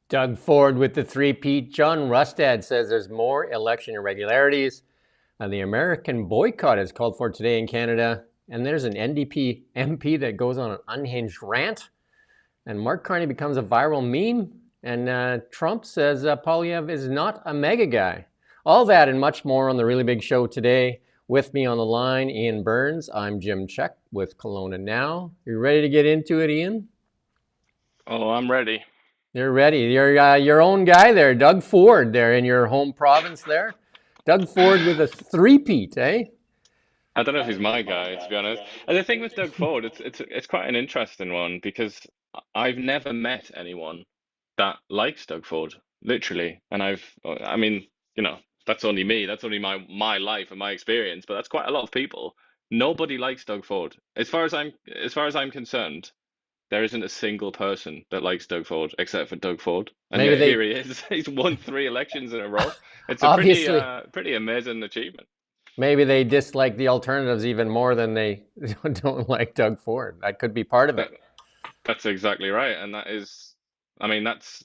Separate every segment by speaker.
Speaker 1: Doug Ford with the three-peat. John Rustad says there's more election irregularities. The American boycott is called for today in Canada. And there's an NDP MP that goes on an unhinged rant. And Mark Carney becomes a viral meme. And Trump says Poilievre is not a mega guy. All that and much more on the Really Big Show today. With me on the line, Ian Burns. I'm Jim Check with Kelowna Now. You ready to get into it, Ian?
Speaker 2: Oh, I'm ready.
Speaker 1: You're ready. You're your own guy there, Doug Ford, there in your home province there. Doug Ford with a three-peat, eh?
Speaker 2: I don't know if he's my guy, to be honest. And the thing with Doug Ford, it's quite an interesting one because I've never met anyone that likes Doug Ford, literally. And I mean, that's only me. That's only my life and my experience, but that's quite a lot of people. Nobody likes Doug Ford. As far as I'm concerned, there isn't a single person that likes Doug Ford except for Doug Ford. And
Speaker 1: Maybe
Speaker 2: yet
Speaker 1: they
Speaker 2: here he is. He's won 3 elections in a row. It's a
Speaker 1: obviously
Speaker 2: pretty amazing achievement.
Speaker 1: maybe they dislike the alternatives even more than they don't like Doug Ford. That could be part of it.
Speaker 2: That that's exactly right, and I mean, that's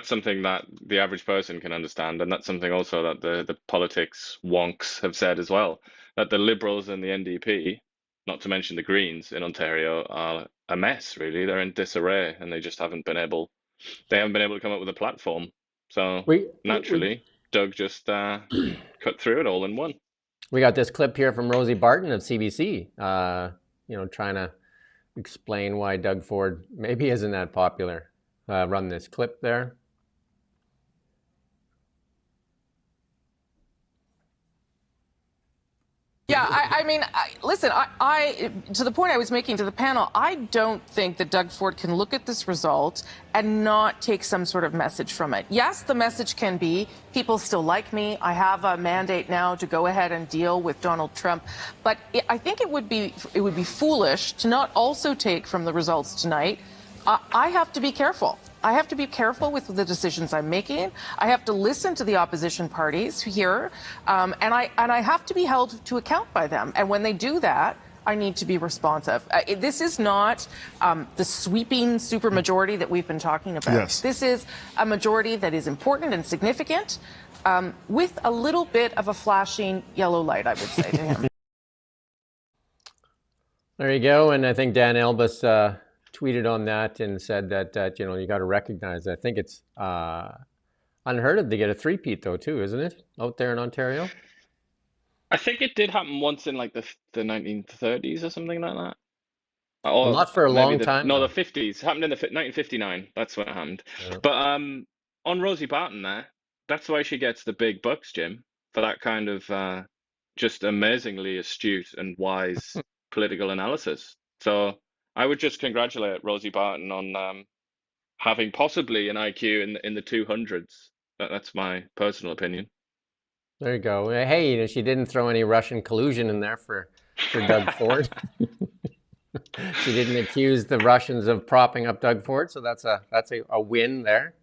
Speaker 2: something that the average person can understand, and that's something also that the politics wonks have said as well, that the Liberals and the NDP, not to mention the Greens in Ontario, are a mess, really. They're in disarray, and they haven't been able to come up with a platform. So
Speaker 1: We we
Speaker 2: naturally, Doug just cut through it all and won.
Speaker 1: we got this clip here from Rosie Barton of CBC. Trying to explain why Doug Ford maybe isn't that popular. Run this clip there.
Speaker 3: Yeah, I mean, listen, to the point I was making to the panel, I don't think that Doug Ford can look at this result and not take some sort of message from it. Yes, the message can be, people still like me. I have a mandate now to go ahead and deal with Donald Trump. But I think it would be foolish to not also take from the results tonight. I have to be careful. I have to be careful with the decisions I'm making. I have to listen to the opposition parties here, and I have to be held to account by them. And when they do that, I need to be responsive. This is not the sweeping supermajority that we've been talking about.
Speaker 4: Yes.
Speaker 3: This is a majority that is important and significant, with a little bit of a flashing yellow light, I would say to him.
Speaker 1: There you go. And I think Dan Elbus tweeted on that and said that you got to recognize. I think it's unheard of to get a three-peat though, too, isn't it? Out there in Ontario.
Speaker 2: I think it did happen once in like the 1930s or something like that.
Speaker 1: Well,
Speaker 2: Or
Speaker 1: not for a
Speaker 2: maybe
Speaker 1: long time
Speaker 2: the
Speaker 1: though.
Speaker 2: 50s. Happened in the 1959. That's what happened.
Speaker 1: Yeah.
Speaker 2: But on Rosie Barton there, that's why she gets the big bucks, Jim, for that kind of just amazingly astute and wise political analysis. So I would just congratulate Rosie Barton on having possibly an IQ in the 200s. That's my personal opinion.
Speaker 1: There you go. Hey, she didn't throw any Russian collusion in there for Doug Ford. She didn't accuse the Russians of propping up Doug Ford, so that's a win there.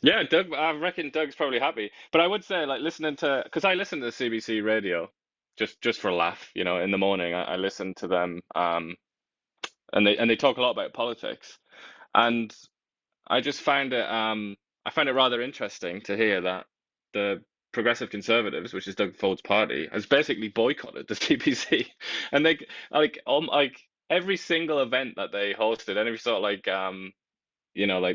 Speaker 2: Yeah, Doug, I reckon Doug's probably happy. But I would say, like, because I listen to the CBC radio just for a laugh, in the morning. I listen to them, and they talk a lot about politics, and I just find it rather interesting to hear that the Progressive Conservatives, which is Doug Ford's party, has basically boycotted the CBC, and they like every single event that they hosted, and every sort of like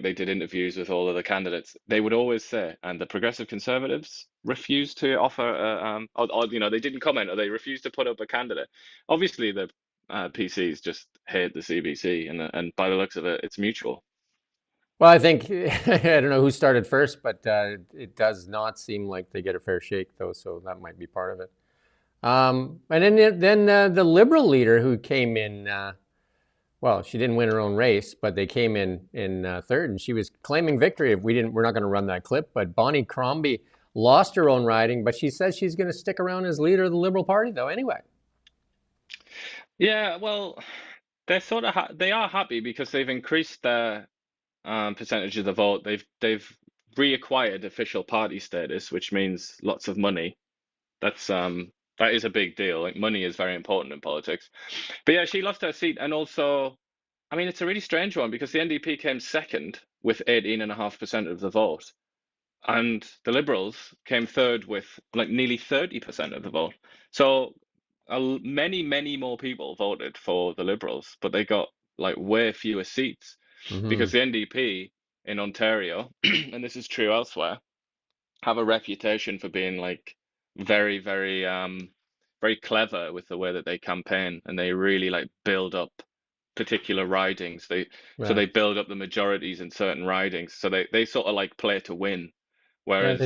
Speaker 2: they did interviews with all of the candidates, they would always say, and the Progressive Conservatives refused to offer, or they didn't comment, or they refused to put up a candidate. Obviously, the PCs just hate the CBC, and by the looks of it, it's mutual.
Speaker 1: Well, I think I don't know who started first, but it does not seem like they get a fair shake, though. So that might be part of it. And then the Liberal leader who came in, well, she didn't win her own race, but they came in third, and she was claiming victory. If we're not going to run that clip. But Bonnie Crombie lost her own riding, but she says she's going to stick around as leader of the Liberal Party, though. Anyway.
Speaker 2: Yeah, well, they're sort of they are happy because they've increased their percentage of the vote. They've reacquired official party status, which means lots of money. That is a big deal. Like, money is very important in politics. But yeah, she lost her seat, and also, I mean, it's a really strange one because the NDP came second with 18.5% of the vote. And the Liberals came third with like nearly 30% of the vote. So many more people voted for the Liberals, but they got like way fewer seats because the NDP in Ontario, and this is true elsewhere, have a reputation for being like very clever with the way that they campaign, and they really like build up particular ridings. So they build up the majorities in certain ridings. So they sort of like play to win,
Speaker 1: Yeah,
Speaker 2: whereas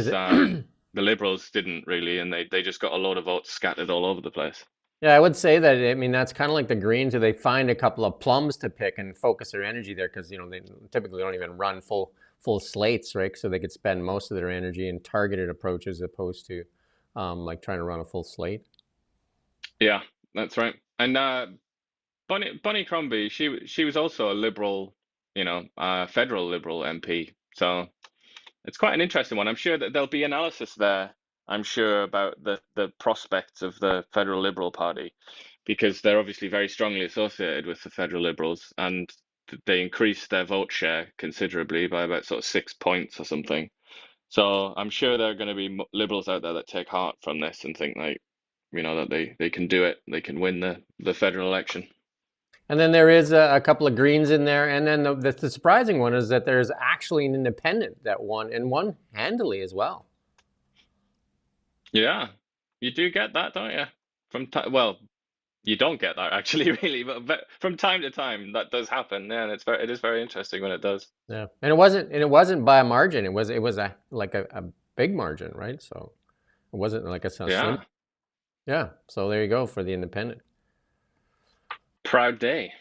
Speaker 2: the Liberals didn't really, and they just got a lot of votes scattered all over the place.
Speaker 1: yeah, I would say that. I mean, that's kind of like the Greens, where they find a couple of plums to pick and focus their energy there, because they typically don't even run full slates, right? So they could spend most of their energy in targeted approaches, as opposed to like trying to run a full slate.
Speaker 2: Yeah, that's right. And Bonnie Crombie, she was also a Liberal, federal Liberal MP. So it's quite an interesting one. I'm sure that there'll be analysis there. I'm sure about the prospects of the federal Liberal Party, because they're obviously very strongly associated with the federal Liberals, and they increased their vote share considerably by about sort of 6 points or something. So I'm sure there are going to be Liberals out there that take heart from this and think like, that they can do it, they can win the federal election.
Speaker 1: And then there is a couple of Greens in there, and then the surprising one is that there's actually an independent that won, and won handily as well.
Speaker 2: Yeah, you do get that, don't you? Well, you don't get that actually, really, but from time to time that does happen. Yeah, and it is very interesting when it does.
Speaker 1: Yeah, and it wasn't by a margin. It was a big margin, right? So it wasn't like a slim.
Speaker 2: Yeah,
Speaker 1: Yeah. So there you go for the independent.
Speaker 2: proud day.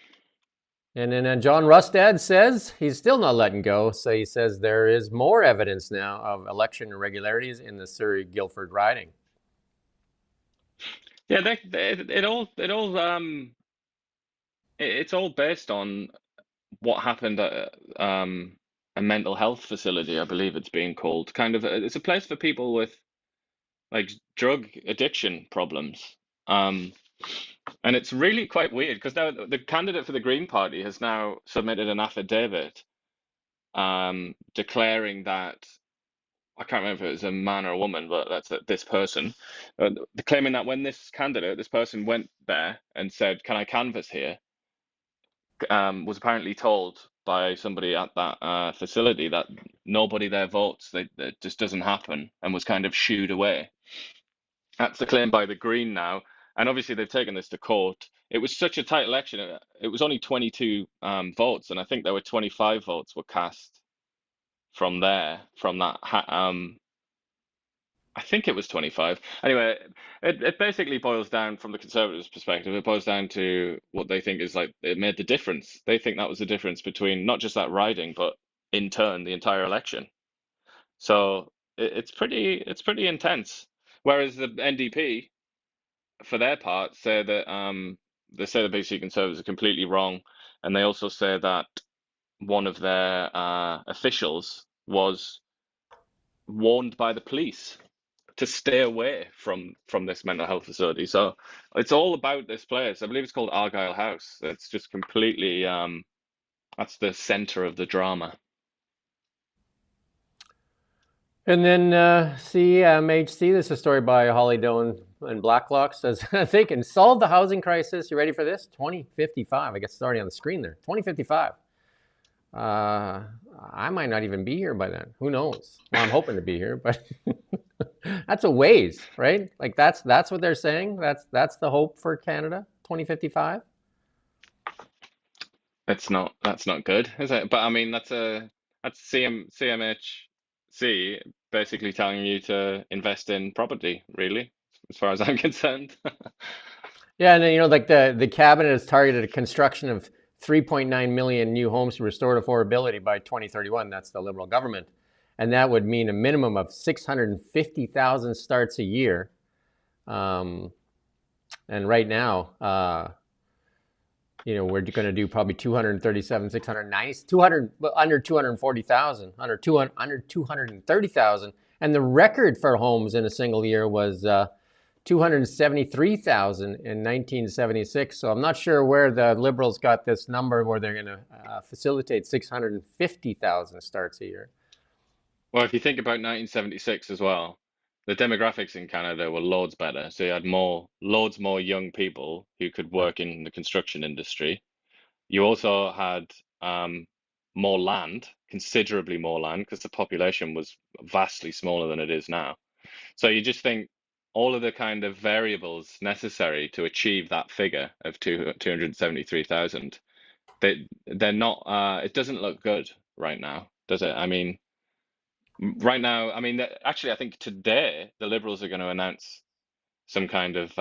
Speaker 1: And then John Rustad says he's still not letting go. So he says there is more evidence now of election irregularities in the Surrey-Guildford riding.
Speaker 2: Yeah, it's all based on what happened at a mental health facility, I believe it's being called. It's a place for people with like drug addiction problems. And it's really quite weird because now the candidate for the Green Party has now submitted an affidavit declaring that, I can't remember if it was a man or a woman, but that's this person, claiming that when this person went there and said, "Can I canvass here?" Was apparently told by somebody at that facility that nobody there votes, that just doesn't happen, and was kind of shooed away. That's the claim by the Green now, and obviously they've taken this to court. It was such a tight election; it was only 22 votes, and I think there were 25 votes were cast from that. I think it was 25. Anyway, it basically boils down, from the Conservatives' perspective, it boils down to what they think is like it made the difference. They think that was the difference between not just that riding, but in turn the entire election. So it's pretty intense. Whereas the NDP, for their part, say that they say the BC Conservatives are completely wrong, and they also say that one of their officials was warned by the police to stay away from this mental health facility. So it's all about this place. I believe it's called Argyle House. It's just completely that's the center of the drama.
Speaker 1: And then CMHC, this is a story by Holly Doan and Blacklock, says they can solve the housing crisis. You ready for this? 2055. I guess it's already on the screen there. 2055. I might not even be here by then. Who knows? Well, I'm hoping to be here, but that's a ways, right? Like that's what they're saying. That's the hope for Canada, 2055.
Speaker 2: That's not good, is it? But I mean, that's CMHC basically telling you to invest in property, really, as far as I'm concerned.
Speaker 1: Yeah, and then, like the cabinet has targeted a construction of 3.9 million new homes to restore affordability by 2031. That's the Liberal government. And that would mean a minimum of 650,000 starts a year. And right now, we're going to do probably 237, 690, 200, under 240,000, under 230,000. And the record for homes in a single year was 273,000 in 1976. So I'm not sure where the Liberals got this number where they're going to facilitate 650,000 starts a year.
Speaker 2: Well, if you think about 1976 as well, the demographics in Canada were loads better. So you had loads more young people who could work in the construction industry. You also had more land, considerably more land, because the population was vastly smaller than it is now. So you just think all of the kind of variables necessary to achieve that figure of 273,000, they're not, it doesn't look good right now, does it? I mean, right now, I mean, actually, I think today the Liberals are going to announce some kind of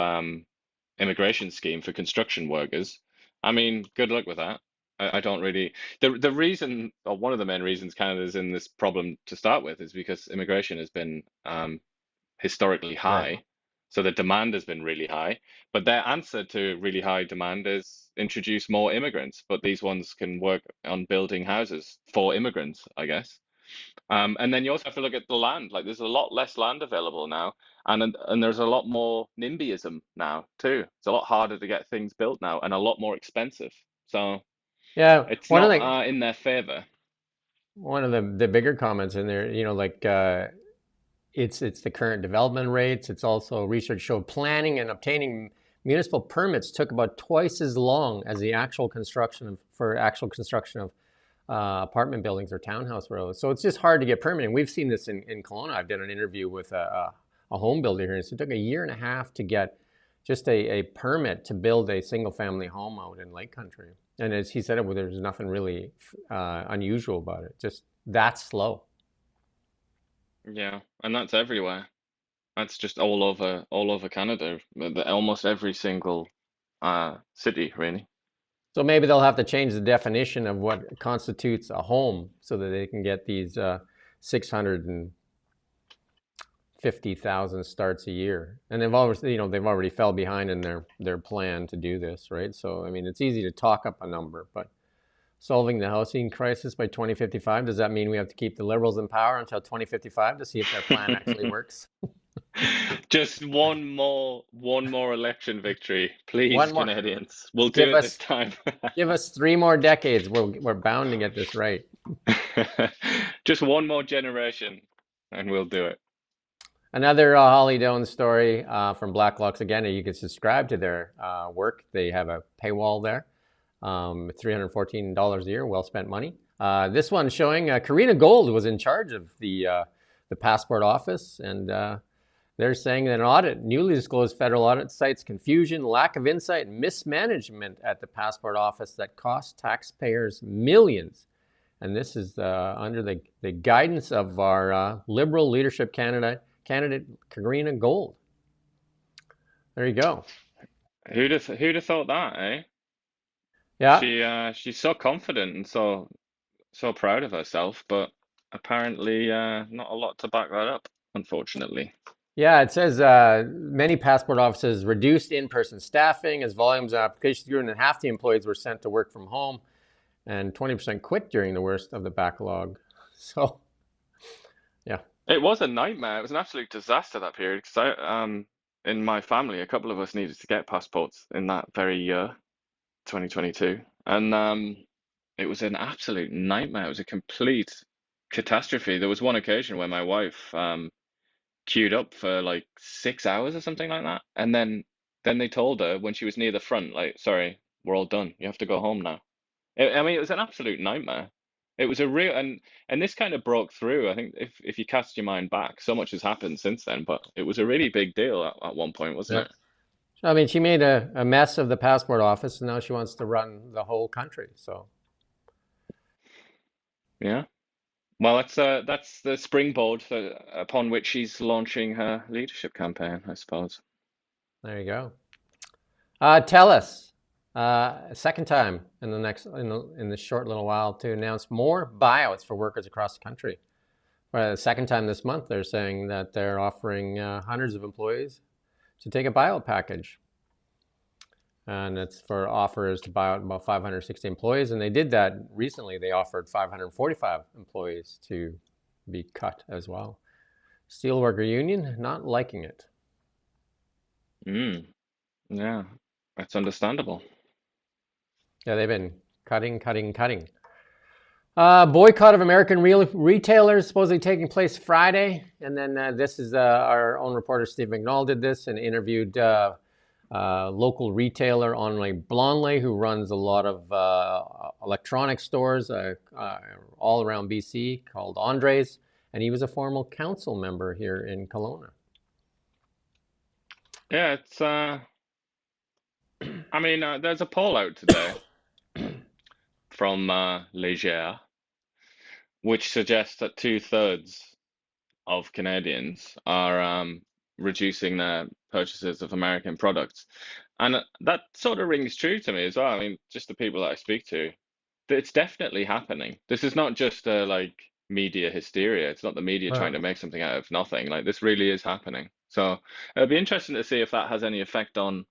Speaker 2: immigration scheme for construction workers. I mean, good luck with that. I don't really. The reason, or one of the main reasons Canada's in this problem to start with is because immigration has been historically
Speaker 1: Right.
Speaker 2: high. So the demand has been really high. But their answer to really high demand is introduce more immigrants. But these ones can work on building houses for immigrants, I guess. And then you also have to look at the land. Like there's a lot less land available now, and there's a lot more NIMBYism now too. It's a lot harder to get things built now, and a lot more expensive. So
Speaker 1: Yeah,
Speaker 2: it's not in their favor.
Speaker 1: one of the bigger comments in there, like it's the current development rates. It's also research showed planning and obtaining municipal permits took about twice as long as the actual construction of apartment buildings or townhouse rows. So it's just hard to get permitting. We've seen this in Kelowna. I've done an interview with a home builder here. So it took a year and a half to get just a permit to build a single family home out in Lake Country. And as he said, there's nothing really unusual about it. Just that slow.
Speaker 2: Yeah, and that's everywhere. That's just all over Canada. Almost every single city, really.
Speaker 1: So maybe they'll have to change the definition of what constitutes a home so that they can get these 650,000 starts a year. And they've already fell behind in their plan to do this, right? So I mean, it's easy to talk up a number, but solving the housing crisis by 2055, does that mean we have to keep the Liberals in power until 2055 to see if their plan actually works?
Speaker 2: Just one more election victory, please,
Speaker 1: One more.
Speaker 2: Canadians. We'll do
Speaker 1: Give
Speaker 2: it
Speaker 1: us
Speaker 2: this time.
Speaker 1: give us 3 more decades. We're bound to get this right.
Speaker 2: Just one more generation, and we'll do it.
Speaker 1: Another Holly Doan story from Blacklocks. Again, you can subscribe to their work. They have a paywall there. $314 a year, well spent money. This one showing Karina Gold was in charge of the passport office, and they're saying that an newly disclosed federal audit cites confusion, lack of insight, and mismanagement at the passport office that cost taxpayers millions. And this is under the guidance of our Liberal leadership candidate Karina Gold. There you go.
Speaker 2: Who'd have thought that, eh?
Speaker 1: Yeah.
Speaker 2: She's so confident and so proud of herself, but apparently not a lot to back that up, unfortunately.
Speaker 1: Yeah, it says many passport offices reduced in-person staffing as volumes of applications grew, and half the employees were sent to work from home, and 20% quit during the worst of the backlog. So, yeah.
Speaker 2: It was a nightmare. It was an absolute disaster that period because in my family, a couple of us needed to get passports in that very year, 2022, and it was an absolute nightmare. It was a complete catastrophe. There was one occasion where my wife queued up for like 6 hours or something like that, and then they told her when she was near the front, like, sorry, we're all done. You have to go home now. I mean, it was an absolute nightmare. It was a real and this kind of broke through. I think if you cast your mind back, so much has happened since then, but it was a really big deal at one point, wasn't it?
Speaker 1: I mean, she made a mess of the passport office, and now she wants to run the whole country. So,
Speaker 2: yeah. Well, that's the springboard upon which she's launching her leadership campaign, I suppose.
Speaker 1: there you go. TELUS, second time in this short little while to announce more buyouts for workers across the country. For the second time this month, they're saying that they're offering hundreds of employees to take a buyout package. And it's for offers to buy out about 560 employees. And they did that recently. They offered 545 employees to be cut as well. Steelworker Union not liking it.
Speaker 2: Mm, yeah, that's understandable.
Speaker 1: Yeah, they've been cutting. Boycott of American retailers supposedly taking place Friday. And then this is our own reporter, Steve McNall, did this and interviewed local retailer Henri Blonley, who runs a lot of electronic stores all around BC called Andre's. And he was a former council member here in Kelowna.
Speaker 2: Yeah, it's I mean, there's a poll out today from Leger, which suggests that 2/3 of Canadians are reducing their purchases of American products. And that sort of rings true to me as well. I mean, just the people that I speak to, it's definitely happening. This is not just like media hysteria. It's not the media trying to make something out of nothing. Like this really is happening. So it'll be interesting to see if that has any effect on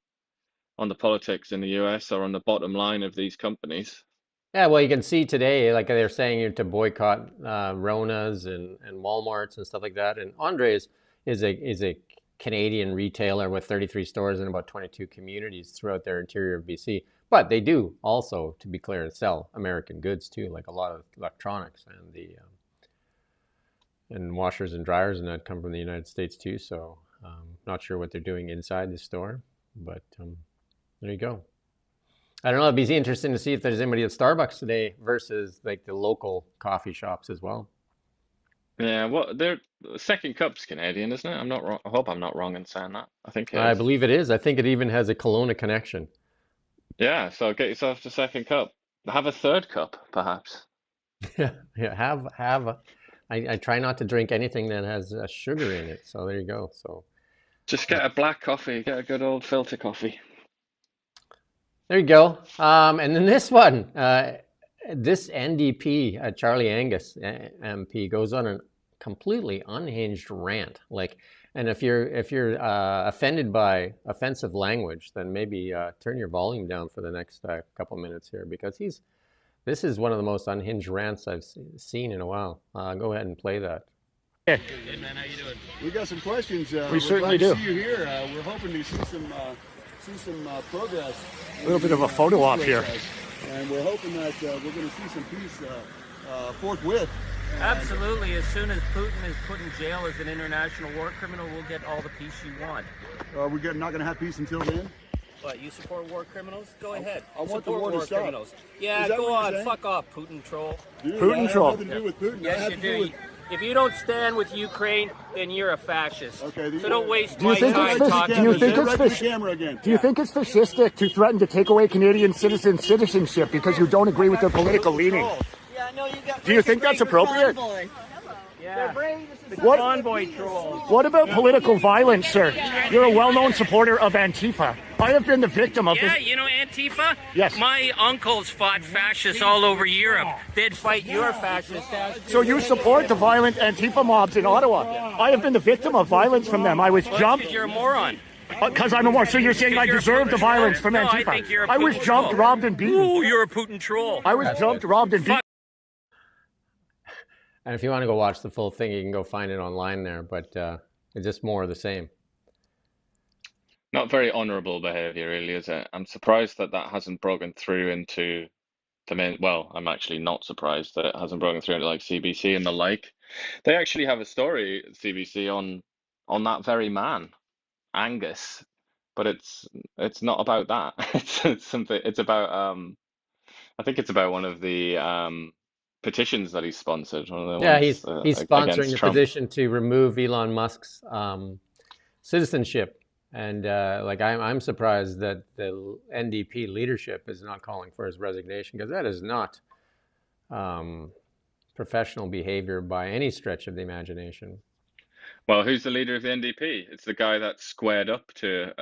Speaker 2: the politics in the US or on the bottom line of these companies.
Speaker 1: Yeah, well, you can see today, like they're saying to boycott Rona's and Walmart's and stuff like that. And Andre's is a Canadian retailer with 33 stores in about 22 communities throughout their interior of BC. But they do also, to be clear, sell American goods too, like a lot of electronics and the and washers and dryers and that come from the United States too. So not sure what they're doing inside the store, but there you go. I don't know. It'd be interesting to see if there's anybody at Starbucks today versus like the local coffee shops as well.
Speaker 2: Yeah, well, their second cup's Canadian, isn't it? I'm not wrong. I hope I'm not wrong in saying that. I think it
Speaker 1: I
Speaker 2: is.
Speaker 1: believe it is. I think it even has a Kelowna connection.
Speaker 2: Yeah, so get yourself a second cup. Have a third cup, perhaps.
Speaker 1: Yeah, have. I try not to drink anything that has sugar in it. So there you go. So
Speaker 2: Just get a black coffee. Get a good old filter coffee.
Speaker 1: there you go. And then this one, this NDP, Charlie Angus MP, goes on a completely unhinged rant. Like, and if you're offended by offensive language, then maybe turn your volume down for the next couple minutes here, because this is one of the most unhinged rants I've seen in a while. Go ahead and play that.
Speaker 4: Good man, how you doing?
Speaker 5: We got some questions.
Speaker 4: We certainly do.
Speaker 5: Glad to see you here. We're hoping to see some progress.
Speaker 4: A little bit of a photo op here.
Speaker 5: And we're hoping that we're going to see some peace forthwith.
Speaker 6: Absolutely. As soon as Putin is put in jail as an international war criminal, we'll get all the peace you want.
Speaker 5: We're not going to have peace until then.
Speaker 6: What, you support war criminals? Go ahead.
Speaker 5: I want the
Speaker 6: support
Speaker 5: war to stop.
Speaker 6: criminals. Yeah,
Speaker 5: Is that
Speaker 6: go
Speaker 5: what you're
Speaker 6: on.
Speaker 5: saying?
Speaker 6: Fuck off, Putin troll.
Speaker 5: Dude,
Speaker 4: Putin
Speaker 5: I
Speaker 4: troll.
Speaker 5: have nothing to do with Putin. I
Speaker 6: Yes,
Speaker 5: have
Speaker 6: you
Speaker 5: to do
Speaker 6: do.
Speaker 5: with...
Speaker 6: If you don't stand with Ukraine, then you're a fascist.
Speaker 5: Okay,
Speaker 6: so don't waste
Speaker 4: Do you
Speaker 6: my
Speaker 4: think
Speaker 6: time
Speaker 4: it's
Speaker 6: talking
Speaker 4: do you
Speaker 6: to
Speaker 4: think
Speaker 6: you.
Speaker 4: it's
Speaker 5: right to the
Speaker 4: fish-
Speaker 5: camera again.
Speaker 4: Do you think it's fascistic to threaten to take away Canadian citizenship because you don't agree with their political leaning?
Speaker 7: Yeah, no, you got.
Speaker 4: Do you think that's appropriate?
Speaker 6: Yeah.
Speaker 4: What-
Speaker 6: Convoy trolls.
Speaker 4: What about political violence, sir? You're a well-known supporter of Antifa. I have been the victim of
Speaker 6: Yeah,
Speaker 4: this.
Speaker 6: you know Antifa?
Speaker 4: Yes.
Speaker 6: My uncles fought fascists all over Europe. They'd fight your fascists.
Speaker 4: So you support the violent Antifa mobs in Ottawa. I have been the victim of violence from them. I was jumped.
Speaker 6: Because you're a moron.
Speaker 4: Because I'm a war. So you're saying I
Speaker 6: You're a
Speaker 4: deserve the
Speaker 6: Putin
Speaker 4: violence
Speaker 6: troll.
Speaker 4: from
Speaker 6: No, I
Speaker 4: Antifa?
Speaker 6: think you're a
Speaker 4: I was
Speaker 6: Putin
Speaker 4: jumped,
Speaker 6: troll.
Speaker 4: robbed, and beaten.
Speaker 6: Ooh, you're a Putin troll.
Speaker 4: I was jumped, robbed, and beaten.
Speaker 1: And if you want to go watch the full thing, you can go find it online there. But it's just more of the same.
Speaker 2: Not very honorable behavior, really, is it? I'm surprised that hasn't broken through into the main. Well, I'm actually not surprised that it hasn't broken through into like CBC and the like. They actually have a story, CBC, on that very man, Angus, but it's not about that. It's something. It's about I think it's about one of the petitions that he sponsored. One of the
Speaker 1: Yeah,
Speaker 2: ones,
Speaker 1: he's sponsoring
Speaker 2: against
Speaker 1: the
Speaker 2: Trump.
Speaker 1: petition to remove Elon Musk's citizenship. And like I'm surprised that the NDP leadership is not calling for his resignation, because that is not professional behavior by any stretch of the imagination.
Speaker 2: Well, who's the leader of the NDP? It's the guy that squared up to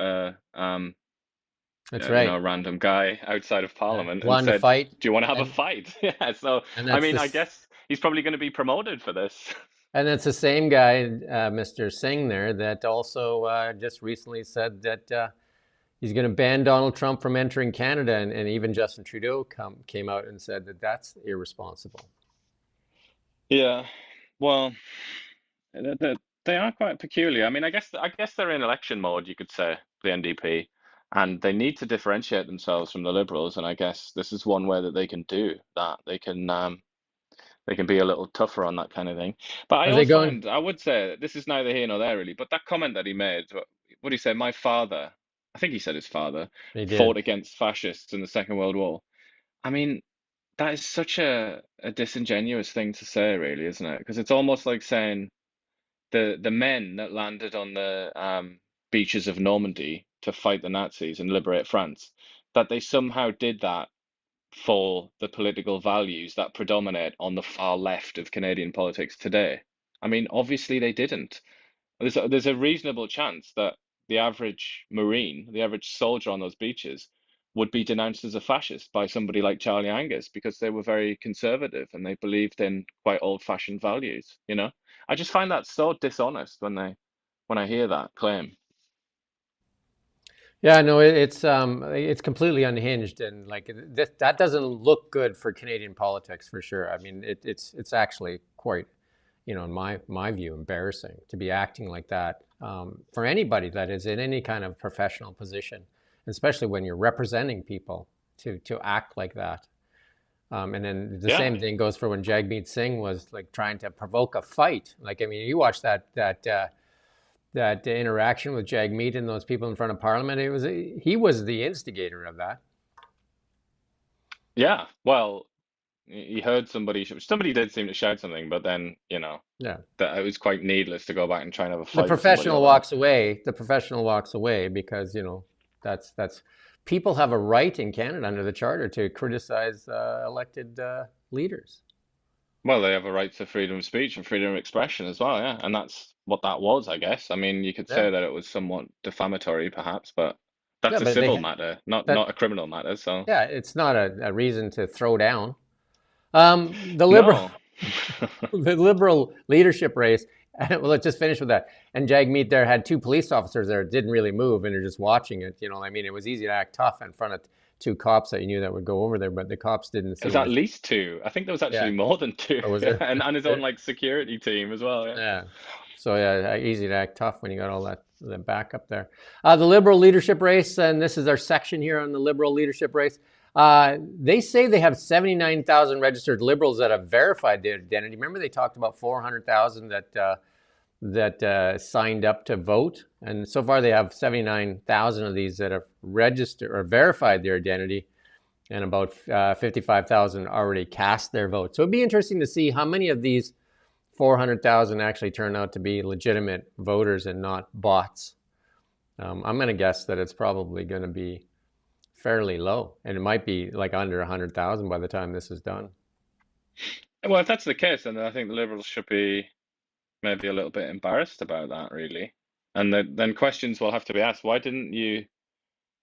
Speaker 1: That's right.
Speaker 2: a random guy outside of Parliament and
Speaker 1: Wanted to
Speaker 2: said,
Speaker 1: fight.
Speaker 2: "Do you want to have a
Speaker 1: And-
Speaker 2: fight?" Yeah. So
Speaker 1: and
Speaker 2: I
Speaker 1: that's
Speaker 2: mean,
Speaker 1: the
Speaker 2: I
Speaker 1: s-
Speaker 2: guess he's probably going to be promoted for this.
Speaker 1: And it's the same guy, Mr. Singh there, that also just recently said that he's going to ban Donald Trump from entering Canada. And even Justin Trudeau came out and said that that's irresponsible.
Speaker 2: Yeah. Well, the They are quite peculiar. I mean, I guess they're in election mode, you could say, the NDP, and they need to differentiate themselves from the Liberals. And I guess this is one way that they can do that. They can be a little tougher on that kind of thing. But I
Speaker 1: Are they
Speaker 2: always
Speaker 1: going?
Speaker 2: find, I would say, this is neither here nor there really, but that comment that he made, what did he say? My father, I think he said his father,
Speaker 1: They
Speaker 2: fought
Speaker 1: did.
Speaker 2: against fascists in the Second World War. I mean, that is such a disingenuous thing to say, really, isn't it? Because it's almost like saying the men that landed on the beaches of Normandy to fight the Nazis and liberate France, that they somehow did that for the political values that predominate on the far left of Canadian politics today. I mean, obviously they didn't. There's a reasonable chance that the average Marine, the average soldier on those beaches, would be denounced as a fascist by somebody like Charlie Angus because they were very conservative and they believed in quite old-fashioned values, you know? I just find that so dishonest when I hear that claim.
Speaker 1: Yeah, no, it's completely unhinged, and like that doesn't look good for Canadian politics for sure. I mean, it's actually quite, in my view, embarrassing to be acting like that for anybody that is in any kind of professional position, especially when you're representing people to act like that. And then the
Speaker 2: Yeah,
Speaker 1: same thing goes for when Jagmeet Singh was like trying to provoke a fight. Like, I mean, you watch that interaction with Jagmeet and those people in front of Parliament. He was the instigator of that.
Speaker 2: yeah. Well, he heard somebody did seem to shout something, but then,
Speaker 1: Yeah.
Speaker 2: that it was quite needless to go back and try and have a
Speaker 1: The
Speaker 2: fight with somebody
Speaker 1: professional
Speaker 2: over that.
Speaker 1: walks away. The professional walks away because that's people have a right in Canada under the charter to criticize elected leaders.
Speaker 2: Well, they have a right to freedom of speech and freedom of expression as well, yeah. And that's what that was, I guess. I mean, you could
Speaker 1: Yeah.
Speaker 2: say that it was somewhat defamatory, perhaps, but
Speaker 1: Yeah,
Speaker 2: that's a
Speaker 1: but
Speaker 2: civil matter, not
Speaker 1: that
Speaker 2: not a criminal matter. So
Speaker 1: yeah, it's not a reason to throw down. The liberal
Speaker 2: no.
Speaker 1: the liberal leadership race. Well, let's just finish with that. And Jagmeet there had two police officers there that didn't really move and are just watching it. I mean, it was easy to act tough in front of two cops that you knew that would go over there, but the cops didn't
Speaker 2: It was
Speaker 1: seem
Speaker 2: at
Speaker 1: to.
Speaker 2: least two. I think there was
Speaker 1: Yeah.
Speaker 2: actually more than two,
Speaker 1: Or was there?
Speaker 2: and his own like security team as well. Yeah.
Speaker 1: Yeah. So yeah, easy to act tough when you got all that the backup there. The liberal leadership race, and this is our section here on the liberal leadership race. They say they have 79,000 registered liberals that have verified their identity. Remember, they talked about 400,000 that signed up to vote, and so far they have 79,000 of these that have registered or verified their identity, and about 55,000 already cast their vote. So it'd be interesting to see how many of these 400,000 actually turn out to be legitimate voters and not bots. I'm going to guess that it's probably going to be fairly low, and it might be like under 100,000 by the time this is done.
Speaker 2: Well, if that's the case, then I think the Liberals should be maybe a little bit embarrassed about that, really. And then questions will have to be asked. Why didn't you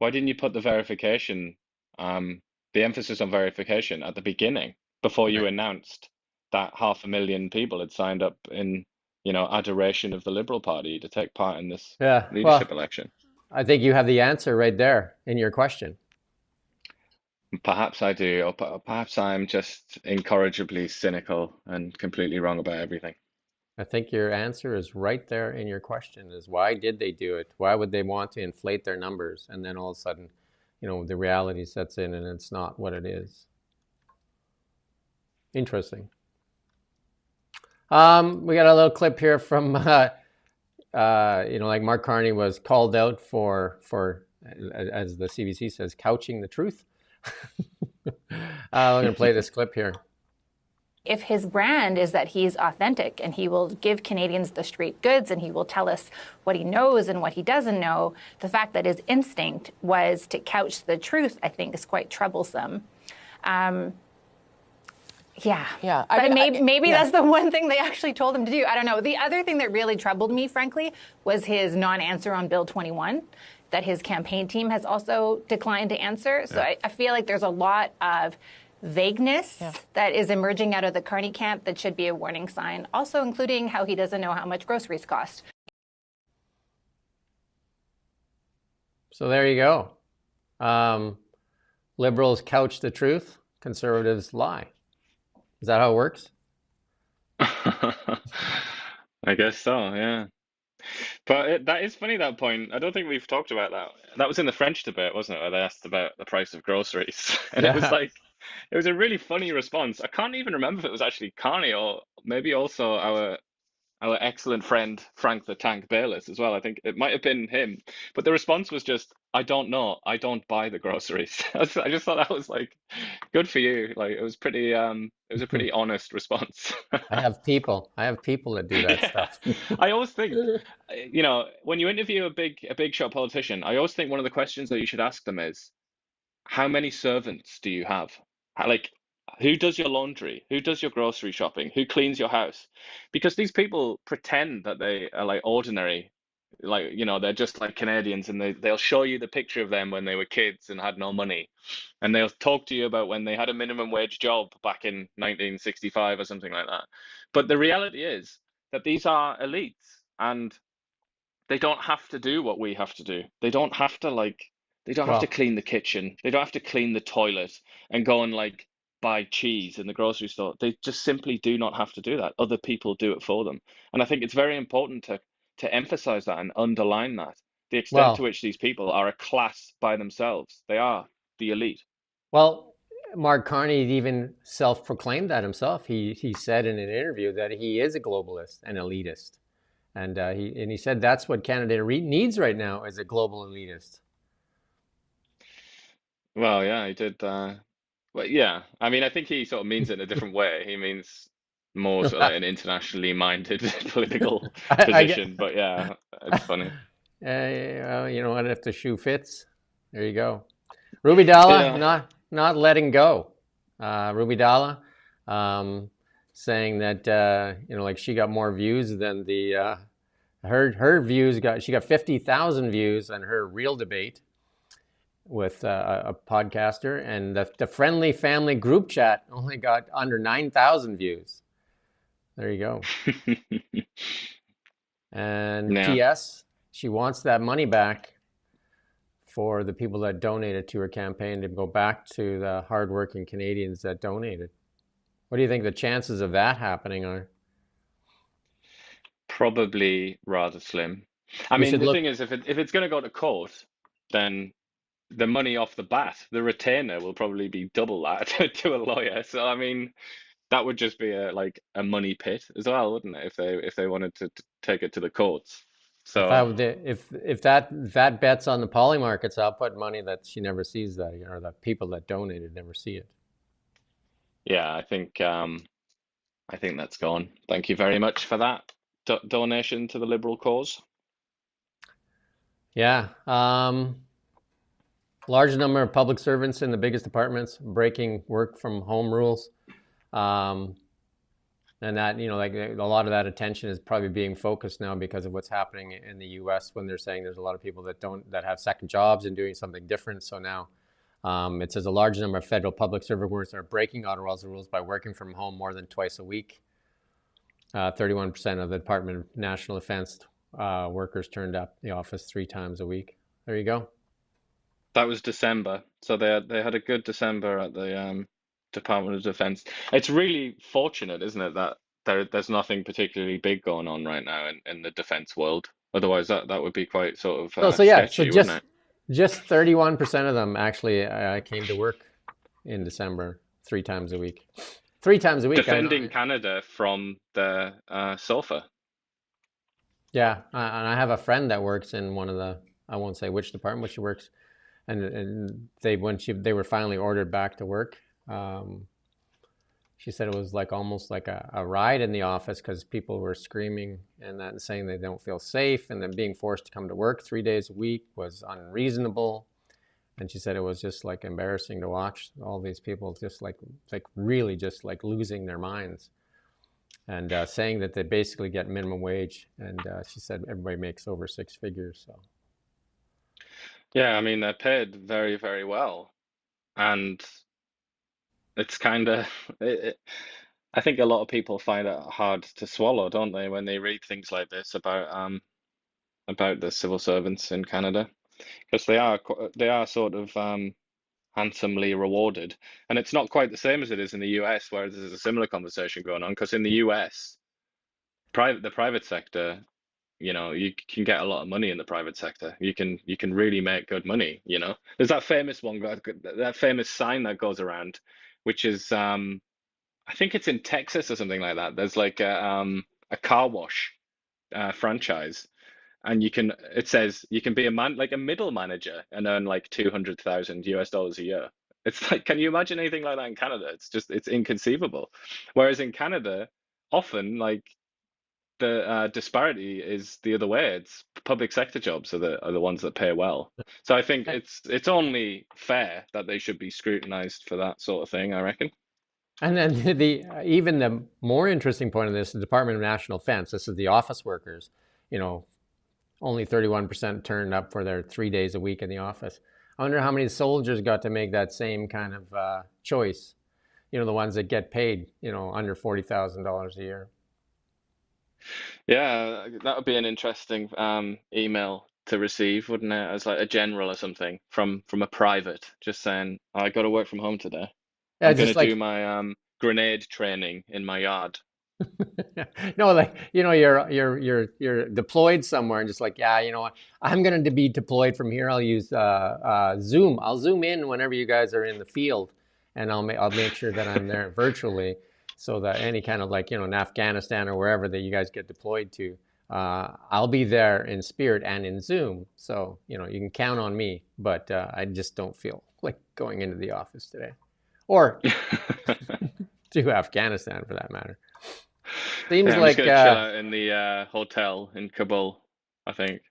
Speaker 2: put the verification, the emphasis on verification at the beginning before you
Speaker 1: Right.
Speaker 2: announced that 500,000 people had signed up in, adoration of the Liberal Party to take part in this
Speaker 1: Yeah,
Speaker 2: leadership
Speaker 1: well,
Speaker 2: election?
Speaker 1: I think you have the answer right there in your question.
Speaker 2: Perhaps I do, or perhaps I'm just incorrigibly cynical and completely wrong about everything.
Speaker 1: I think your answer is right there in your question, is why did they do it? Why would they want to inflate their numbers? And then all of a sudden, the reality sets in and it's not what it is. Interesting. We got a little clip here from, like Mark Carney was called out for, as the CBC says, couching the truth. I'm going to play this clip here.
Speaker 7: If his brand is that he's authentic and he will give Canadians the straight goods and he will tell us what he knows and what he doesn't know, the fact that his instinct was to couch the truth, I think, is quite troublesome. Yeah.
Speaker 3: I
Speaker 7: mean, maybe that's the one thing they actually told him to do. I don't know. The other thing that really troubled me, frankly, was his non-answer on Bill 21, that his campaign team has also declined to answer. So I feel like there's a lot of vagueness that is emerging out of the Carney camp that should be a warning sign, also including how he doesn't know how much groceries cost.
Speaker 1: So there you go. Liberals couch the truth, conservatives lie. Is that how it works?
Speaker 2: I guess so, yeah. But that is funny, that point. I don't think we've talked about that. That was in the French debate, wasn't it, where they asked about the price of groceries. And it was
Speaker 1: Yeah.
Speaker 2: like, it was a really funny response. I can't even remember if it was actually Carney or maybe also our excellent friend Frank the Tank Bayless as well. I think it might have been him. But the response was just, I don't know. I don't buy the groceries. I just thought that was like good for you. Like it was a pretty honest response.
Speaker 1: I have people that do that
Speaker 2: Yeah.
Speaker 1: stuff.
Speaker 2: I always think, you know, when you interview a big shot politician, I always think one of the questions that you should ask them is, how many servants do you have? Like, who does your laundry? Who does your grocery shopping? Who cleans your house? Because these people pretend that they are like ordinary, like, you know, they're just like Canadians, and they'll show you the picture of them when they were kids and had no money. And they'll talk to you about when they had a minimum wage job back in 1965 or something like that. But the reality is that these are elites, and they don't have to do what we have to do. They don't have to they don't have to
Speaker 1: Well,
Speaker 2: clean the kitchen. They don't have to clean the toilet and go and like buy cheese in the grocery store. They just simply do not have to do that. Other people do it for them. And I think it's very important to emphasize that and underline that. The extent to
Speaker 1: well,
Speaker 2: which these people are a class by themselves. They are the elite.
Speaker 1: well, Mark Carney even self-proclaimed that himself. He said in an interview that he is a globalist and elitist, and he said that's what Canada needs right now is a global elitist.
Speaker 2: Well, yeah, he did. Well, yeah. I mean, I think he sort of means it in a different way. He means more sort of like an internationally minded political
Speaker 1: I get.
Speaker 2: position. But yeah, it's funny.
Speaker 1: Well, you know what? If the shoe fits, there you go. Ruby Dalla
Speaker 2: Yeah.
Speaker 1: not letting go. Ruby Dalla saying that you know, like she got more views than the her views got. She got 50,000 views on her real debate with a podcaster, and the friendly family group chat only got under 9,000 views. There you go. And
Speaker 2: Yeah.
Speaker 1: P.S. She wants that money back for the people that donated to her campaign to go back to the hardworking Canadians that donated. What do you think the chances of that happening are?
Speaker 2: Probably rather slim. I
Speaker 1: We
Speaker 2: mean,
Speaker 1: should
Speaker 2: the
Speaker 1: look.
Speaker 2: thing is, if it's going to go to court, then the money off the bat, the retainer will probably be double that to a lawyer. So I mean, that would just be a money pit as well, wouldn't it? If they wanted to take it to the courts.
Speaker 1: If I
Speaker 2: So
Speaker 1: would, if that bets on the poly markets, I'll put money that she never sees that, or the people that donated never see it.
Speaker 2: yeah, I think that's gone. Thank you very much for that donation to the Liberal cause.
Speaker 1: Yeah. Large number of public servants in the biggest departments breaking work from home rules. And that, you know, like a lot of that attention is probably being focused now because of what's happening in the U.S. when they're saying there's a lot of people that have second jobs and doing something different. So now it says a large number of federal public servants are breaking Ottawa's rules by working from home more than twice a week. 31% of the Department of National Defense workers turned up the office 3 times a week. There you go.
Speaker 2: That was December, so they had a good December at the Department of Defense. It's really fortunate, isn't it, that there's nothing particularly big going on right now in the defense world. Otherwise, that would be quite sort of
Speaker 1: So yeah, so
Speaker 2: sketchy, wouldn't it?
Speaker 1: just 31% of them actually came to work in December 3 times a week. 3 times a week. I
Speaker 2: Defending
Speaker 1: know.
Speaker 2: Canada from the sofa.
Speaker 1: Yeah, and I have a friend that works in one of the, I won't say which department, but she works, and they were finally ordered back to work. She said it was like almost like a riot in the office because people were screaming and that and saying they don't feel safe, and then being forced to come to work 3 days a week was unreasonable. And she said it was just like embarrassing to watch all these people just like really just like losing their minds, and saying that they basically get minimum wage. And she said everybody makes over 6 figures. So
Speaker 2: Yeah, I mean they're paid very, very well, and it's kind of I think a lot of people find it hard to swallow, don't they, when they read things like this about the civil servants in Canada, because they are sort of handsomely rewarded, and it's not quite the same as it is in the US, where there's a similar conversation going on. Because in the US, the private sector, you can get a lot of money in the private sector. You can really make good money. There's that famous one, that famous sign that goes around, which is I think it's in Texas or something like that. There's like a car wash franchise, and it says you can be like a middle manager and earn like 200,000 US dollars a year. It's like, can you imagine anything like that in Canada? It's inconceivable. Whereas in Canada, often like the disparity is the other way. It's public sector jobs are the ones that pay well. So I think it's only fair that they should be scrutinized for that sort of thing, I reckon.
Speaker 1: And then even the more interesting point of this, the Department of National Defense. This is the office workers. Only 31% turned up for their 3 days a week in the office. I wonder how many soldiers got to make that same kind of choice. The ones that get paid, under $40,000 a year.
Speaker 2: Yeah, that would be an interesting email to receive, wouldn't it? As like a general or something from a private, just saying, I got to work from home today.
Speaker 1: Yeah,
Speaker 2: I'm going
Speaker 1: just
Speaker 2: to
Speaker 1: like
Speaker 2: do my grenade training in my yard.
Speaker 1: no, like you're deployed somewhere, and just like, yeah, you know what? I'm going to be deployed from here. I'll use Zoom. I'll zoom in whenever you guys are in the field, and I'll make sure that I'm there virtually, so that any kind of like in Afghanistan or wherever that you guys get deployed to, I'll be there in spirit and in Zoom. So you can count on me. But I just don't feel like going into the office today, or to Afghanistan for that matter. Seems
Speaker 2: I'm
Speaker 1: like
Speaker 2: just gonna chill out in the hotel in Kabul, I think.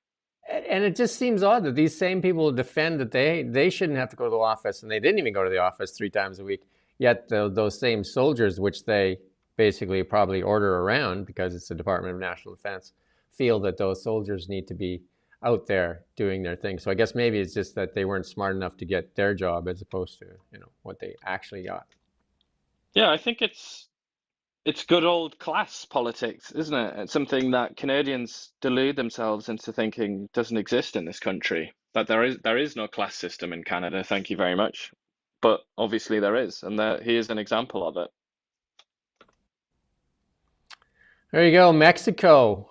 Speaker 1: and it just seems odd that these same people defend that they shouldn't have to go to the office, and they didn't even go to the office 3 times a week. Yet those same soldiers, which they basically probably order around because it's the Department of National Defense, feel that those soldiers need to be out there doing their thing. So I guess maybe it's just that they weren't smart enough to get their job as opposed to what they actually got.
Speaker 2: Yeah, I think it's good old class politics, isn't it? It's something that Canadians delude themselves into thinking doesn't exist in this country. That there is no class system in Canada, thank you very much. But obviously there is, and he is an example of it.
Speaker 1: There you go, Mexico.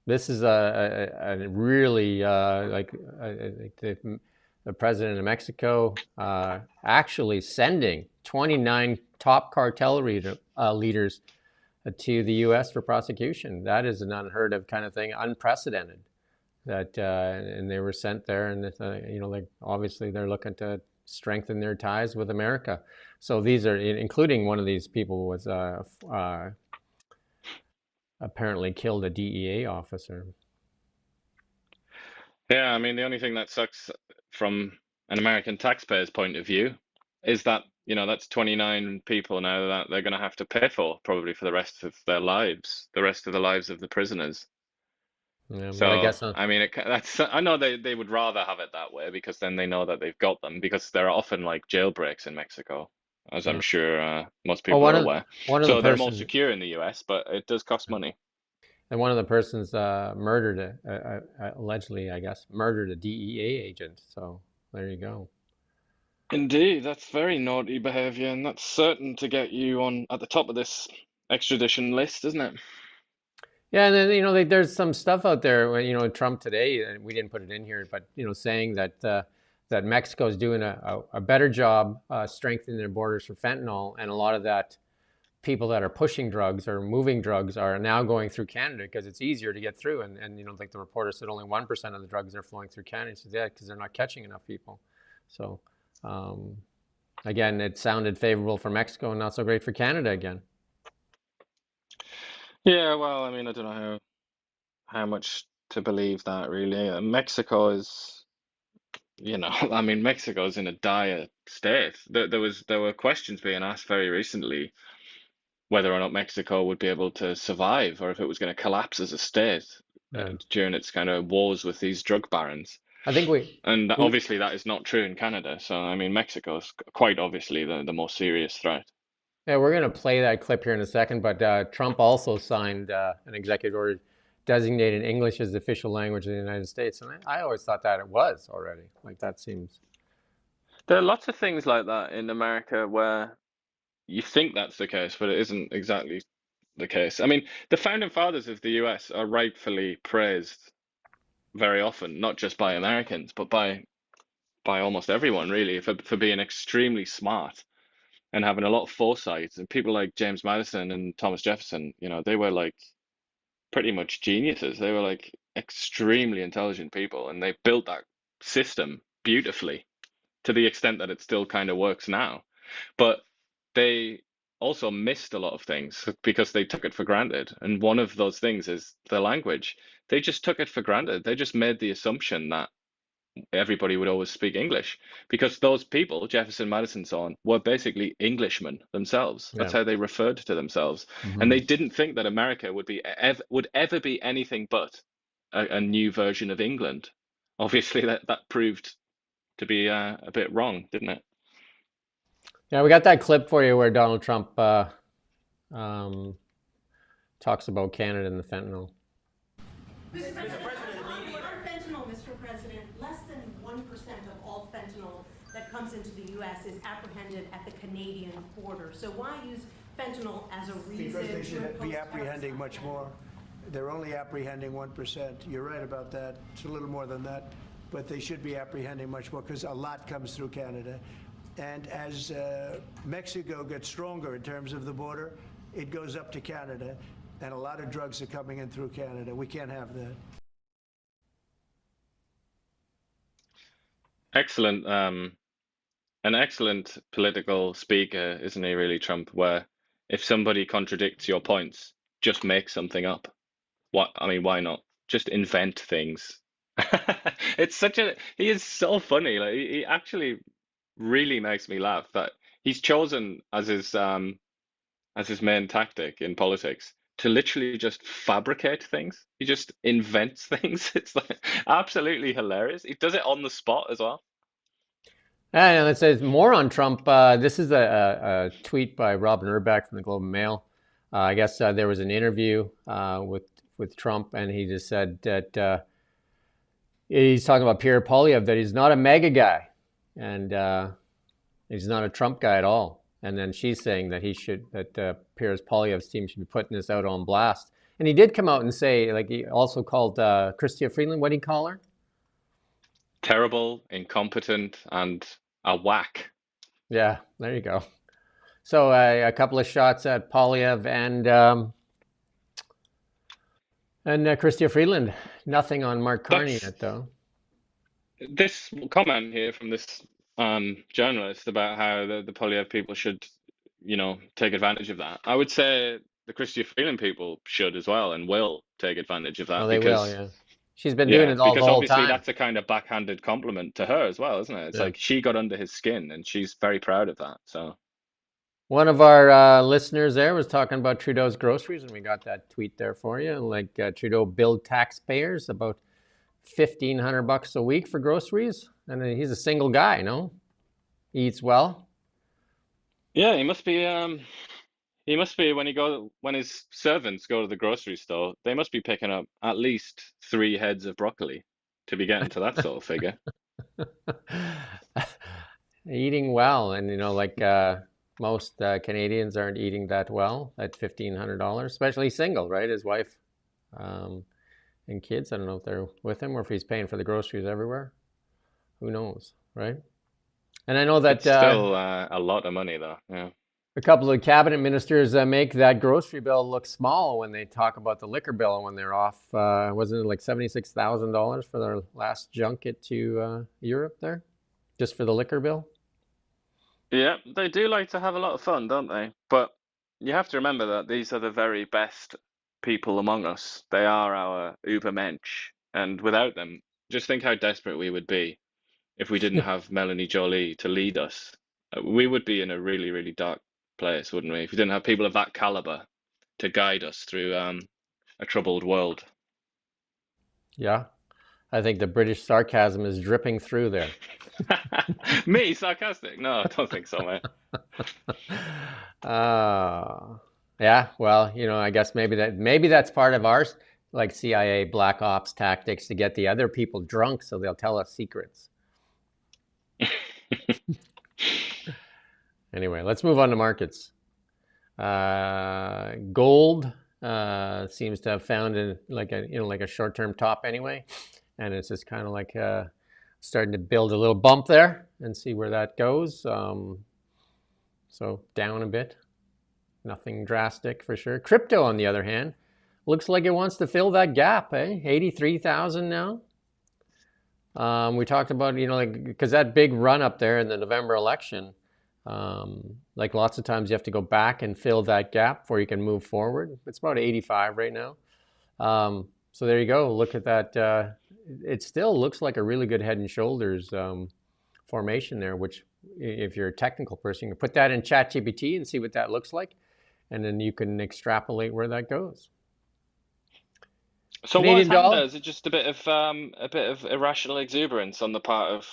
Speaker 1: This is a really like the president of Mexico actually sending 29 top cartel leaders to the U.S. for prosecution. That is an unheard of kind of thing, unprecedented. That and they were sent there, and like obviously they're looking to strengthen their ties with America. So these are, including one of these people was apparently killed a DEA officer.
Speaker 2: Yeah, I mean, the only thing that sucks from an American taxpayer's point of view is that, that's 29 people now that they're going to have to pay for probably for the rest of their lives, the rest of the lives of the prisoners.
Speaker 1: Yeah,
Speaker 2: So,
Speaker 1: well, I guess
Speaker 2: I mean, I know they would rather have it that way because then they know that they've got them, because there are often like jailbreaks in Mexico, as I'm sure most people are aware. So they're more secure in the US, but it does cost money.
Speaker 1: And one of the persons allegedly, I guess, murdered a DEA agent. So there you go.
Speaker 2: Indeed, that's very naughty behavior, and that's certain to get you on at the top of this extradition list, isn't it?
Speaker 1: Yeah, and then there's some stuff out there. Trump today, and we didn't put it in here, but saying that that Mexico is doing a better job strengthening their borders for fentanyl, and a lot of that people that are pushing drugs or moving drugs are now going through Canada because it's easier to get through. And like the reporter said, only 1% of the drugs are flowing through Canada. He says, yeah, because they're not catching enough people. So again, it sounded favorable for Mexico and not so great for Canada again.
Speaker 2: Yeah, well, I mean, I don't know how much to believe that really. Mexico is, I mean, Mexico is in a dire state. There were questions being asked very recently whether or not Mexico would be able to survive, or if it was going to collapse as a state during its kind of wars with these drug barons.
Speaker 1: I think
Speaker 2: obviously that is not true in Canada. So I mean, Mexico is quite obviously the more serious threat.
Speaker 1: Yeah, we're going to play that clip here in a second, but Trump also signed an executive order designating English as the official language of the United States, and I always thought that it was already. Like, that seems...
Speaker 2: There are lots of things like that in America where you think that's the case, but it isn't exactly the case. I mean, the founding fathers of the US are rightfully praised very often, not just by Americans, but by almost everyone, really, for being extremely smart and having a lot of foresight. And people like James Madison and Thomas Jefferson, they were like pretty much geniuses. They were like extremely intelligent people, and they built that system beautifully to the extent that it still kind of works now. But they also missed a lot of things because they took it for granted. And one of those things is the language. They just took it for granted. They just made the assumption that everybody would always speak English, because those people, Jefferson, Madison, so on, were basically Englishmen themselves. That's how they referred to themselves. And they didn't think that America would ever be anything but a new version of England. Obviously, that proved to be a bit wrong, didn't it?
Speaker 1: Yeah, we got that clip for you where Donald Trump talks about Canada and the fentanyl.
Speaker 8: Mr. President, on fentanyl, Mr. President, less than 1% of all fentanyl that comes into the U.S. is apprehended at the Canadian border. So why use fentanyl as a reason?
Speaker 9: Because they should be apprehending much more. They're only apprehending 1%. You're right about that. It's a little more than that. But they should be apprehending much more because a lot comes through Canada. And as Mexico gets stronger in terms of the border, it goes up to Canada. And a lot of drugs are coming in through Canada. We can't have that.
Speaker 2: Excellent. An excellent political speaker, isn't he, really, Trump? Where if somebody contradicts your points, just make something up. Why not? Just invent things. He is so funny. Like he actually really makes me laugh that he's chosen as his main tactic in politics to literally just fabricate things. He just invents things. It's like absolutely hilarious. He does it on the spot as well.
Speaker 1: And it says more on Trump. This is a tweet by Robin Urback from the Globe and Mail. I guess there was an interview with Trump, and he just said that he's talking about Pierre Poilievre, that he's not a MAGA guy, and he's not a Trump guy at all. And then she's saying that Pierre Poilievre's team should be putting this out on blast. And he did come out and say, like, he also called Chrystia Freeland, what did he call her?
Speaker 2: Terrible, incompetent, and a whack.
Speaker 1: Yeah, there you go. So a couple of shots at Poilievre and Chrystia Freeland. Nothing on Mark Carney yet, though.
Speaker 2: This comment here from this journalist about how the Poilievre people should, take advantage of that. I would say the Chrystia Freeland people should as well, and will take advantage of that.
Speaker 1: Oh, they will, yeah. She's been doing it all the whole time.
Speaker 2: Because obviously that's a kind of backhanded compliment to her as well, isn't it? It's like she got under his skin, and she's very proud of that. So
Speaker 1: one of our listeners there was talking about Trudeau's groceries, and we got that tweet there for you. Like Trudeau billed taxpayers about $1,500 a week for groceries, and he's a single guy, no? He eats well.
Speaker 2: Yeah, he must be. He must be when his servants go to the grocery store. They must be picking up at least 3 heads of broccoli to be getting to that sort of figure.
Speaker 1: Eating well, and most Canadians aren't eating that well at $1,500, especially single, right? His wife and kids. I don't know if they're with him or if he's paying for the groceries everywhere. Who knows, right? And I know that
Speaker 2: it's still a lot of money, though. Yeah.
Speaker 1: A couple of cabinet ministers make that grocery bill look small when they talk about the liquor bill when they're off. Wasn't it like $76,000 for their last junket to Europe there, just for the liquor bill?
Speaker 2: Yeah, they do like to have a lot of fun, don't they? But you have to remember that these are the very best people among us. They are our Ubermensch, and without them, just think how desperate we would be if we didn't have Melanie Jolie to lead us. We would be in a really, really dark place, wouldn't we? If we didn't have people of that caliber to guide us through a troubled world.
Speaker 1: Yeah, I think the British sarcasm is dripping through there.
Speaker 2: Me, sarcastic? No, I don't think so, mate.
Speaker 1: Yeah, well, I guess maybe that's part of ours, like CIA black ops tactics to get the other people drunk so they'll tell us secrets. Anyway, let's move on to markets. Gold seems to have found like a short-term top anyway, and it's just kind of like starting to build a little bump there and see where that goes. So down a bit, nothing drastic for sure. Crypto, on the other hand, looks like it wants to fill that gap. 83,000 now. We talked about, because that big run up there in the November election, like lots of times you have to go back and fill that gap before you can move forward. It's about 85 right now. So there you go. Look at that. It still looks like a really good head and shoulders formation there, which if you're a technical person, you can put that in ChatGPT and see what that looks like. And then you can extrapolate where that goes.
Speaker 2: So
Speaker 1: Canadian
Speaker 2: what's happened
Speaker 1: dollar?
Speaker 2: there? Is it just a bit of irrational exuberance on the part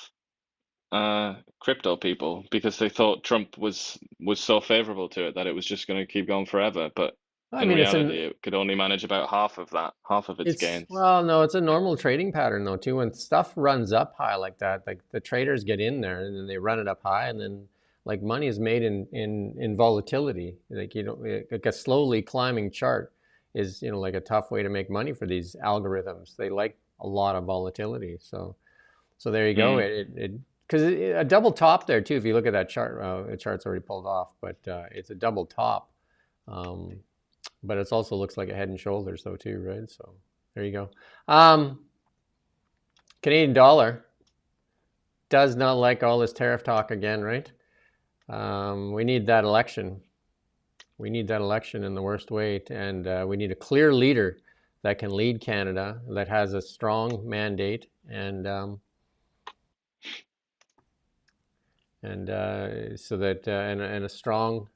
Speaker 2: of crypto people because they thought Trump was so favorable to it that it was just going to keep going forever, but
Speaker 1: I
Speaker 2: in
Speaker 1: mean,
Speaker 2: reality it could only manage about half of its gains.
Speaker 1: well, no, it's a normal trading pattern though too. When stuff runs up high like that, like the traders get in there and then they run it up high, and then like money is made in volatility. Like like a slowly climbing chart is like a tough way to make money for these algorithms. They like a lot of volatility. So there you go. Because a double top there too. If you look at that chart, the chart's already pulled off, but it's a double top. But it also looks like a head and shoulders though too, right? So there you go. Canadian dollar does not like all this tariff talk again, right? We need that election. We need that election in the worst way, and we need a clear leader that can lead Canada, that has a strong mandate, and so that and a strong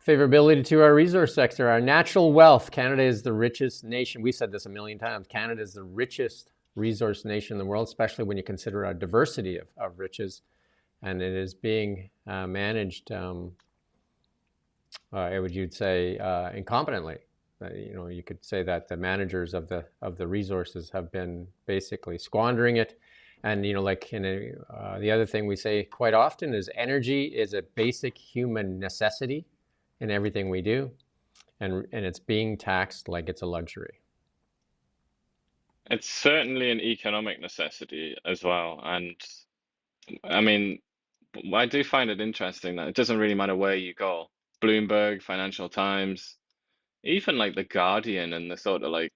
Speaker 1: favorability to our resource sector, our natural wealth. Canada is the richest nation. We've said this a million times. Canada is the richest resource nation in the world, especially when you consider our diversity of riches. And it is being managed, you'd say, incompetently. You could say that the managers of the resources have been basically squandering it. And the other thing we say quite often is energy is a basic human necessity in everything we do, and it's being taxed like it's a luxury.
Speaker 2: It's certainly an economic necessity as well, and I mean, I do find it interesting that it doesn't really matter where you go. Bloomberg, Financial Times, even like The Guardian and the sort of like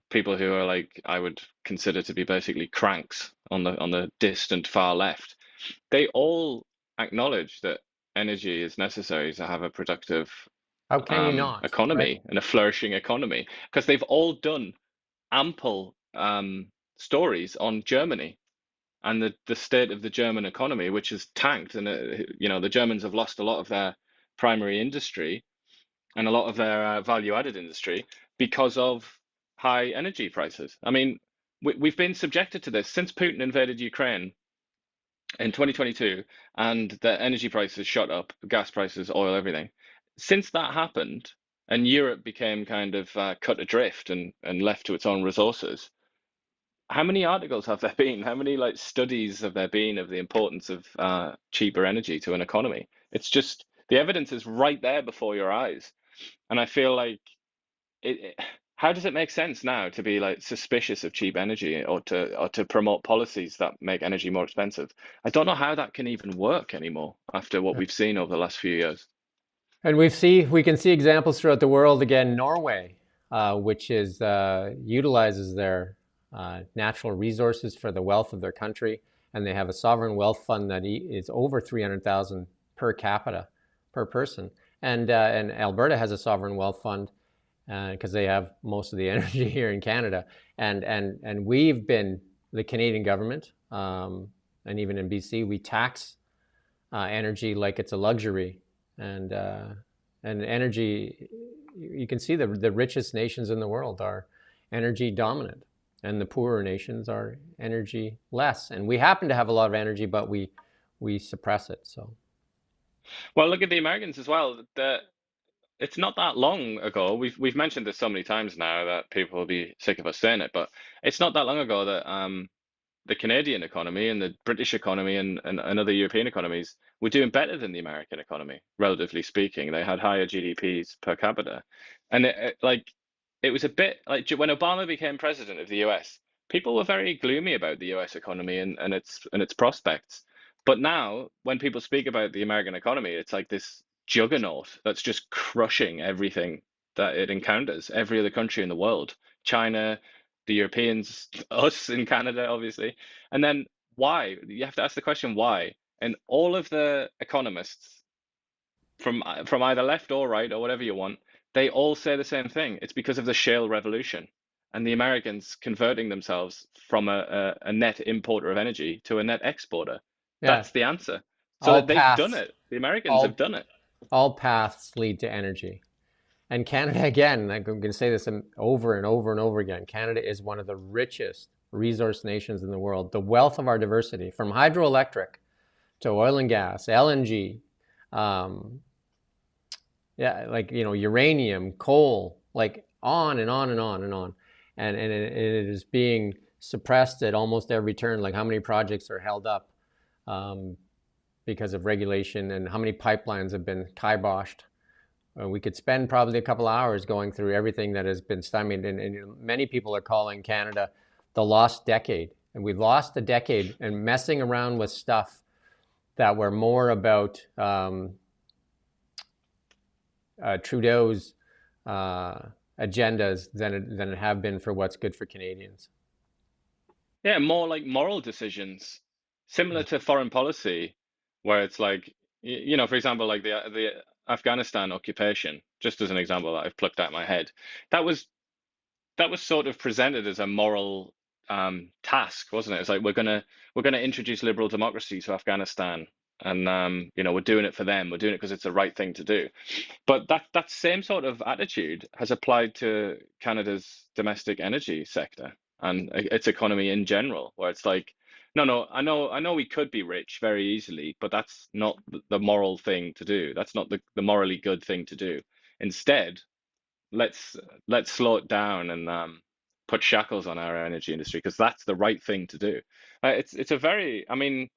Speaker 2: people who are like I would consider to be basically cranks on the distant far left, they all acknowledge that energy is necessary to have a productive
Speaker 1: How can you not?
Speaker 2: economy,
Speaker 1: Right?
Speaker 2: and a flourishing economy, because they've all done ample stories on Germany and the state of the German economy, which has tanked, and the Germans have lost a lot of their primary industry and a lot of their value-added industry because of high energy prices. I mean, we've been subjected to this since Putin invaded Ukraine in 2022, and the energy prices shot up, gas prices, oil, everything. Since that happened, and Europe became kind of cut adrift and left to its own resources, how many articles have there been? How many like studies have there been of the importance of cheaper energy to an economy? It's just the evidence is right there before your eyes, and I feel like how does it make sense now to be like suspicious of cheap energy or to promote policies that make energy more expensive? I don't know how that can even work anymore after what we've seen over the last few years.
Speaker 1: And we can see examples throughout the world. Again, Norway, which utilizes their natural resources for the wealth of their country, and they have a sovereign wealth fund that is over 300,000 per capita per person. And Alberta has a sovereign wealth fund because they have most of the energy here in Canada. And we've been, the Canadian government, and even in BC, we tax energy like it's a luxury. And energy, you can see the richest nations in the world are energy dominant, and the poorer nations are energy less. And we happen to have a lot of energy, but we suppress it. So,
Speaker 2: well, look at the Americans as well. It's not that long ago. We've mentioned this so many times now that people will be sick of us saying it, but it's not that long ago that the Canadian economy and the British economy and other European economies were doing better than the American economy, relatively speaking. They had higher GDPs per capita. And it was a bit like when Obama became president of the US, people were very gloomy about the US economy and its prospects. But now, when people speak about the American economy, it's like this juggernaut that's just crushing everything that it encounters, every other country in the world, China, the Europeans, us in Canada, obviously. And then why? You have to ask the question why. And all of the economists from either left or right or whatever you want, they all say the same thing. It's because of the shale revolution and the Americans converting themselves from a net importer of energy to a net exporter.
Speaker 1: Yeah.
Speaker 2: That's the answer. So
Speaker 1: All
Speaker 2: they've done
Speaker 1: paths,
Speaker 2: it. The Americans have done it.
Speaker 1: all paths lead to energy. And Canada, again, I'm going to say this over and over and over again, Canada is one of the richest resource nations in the world. The wealth of our diversity, from hydroelectric to oil and gas, LNG, uranium, coal, like on and on and on and on. And it is being suppressed at almost every turn, like how many projects are held up because of regulation and how many pipelines have been kiboshed. We could spend probably a couple hours going through everything that has been stymied, and many people are calling Canada the lost decade. And we've lost a decade and messing around with stuff that were more about Trudeau's agendas than it have been for what's good for Canadians.
Speaker 2: Yeah, more like moral decisions, similar to foreign policy, where it's like, for example, like the Afghanistan occupation, just as an example that I've plucked out of my head, that was sort of presented as a moral task, wasn't it? It's like we're gonna introduce liberal democracy to Afghanistan, and we're doing it for them. We're doing it because it's the right thing to do. But that same sort of attitude has applied to Canada's domestic energy sector and its economy in general, where it's like, no, I know we could be rich very easily, but that's not the moral thing to do. That's not the morally good thing to do. Instead, let's slow it down and put shackles on our energy industry because that's the right thing to do. It's a very, I mean,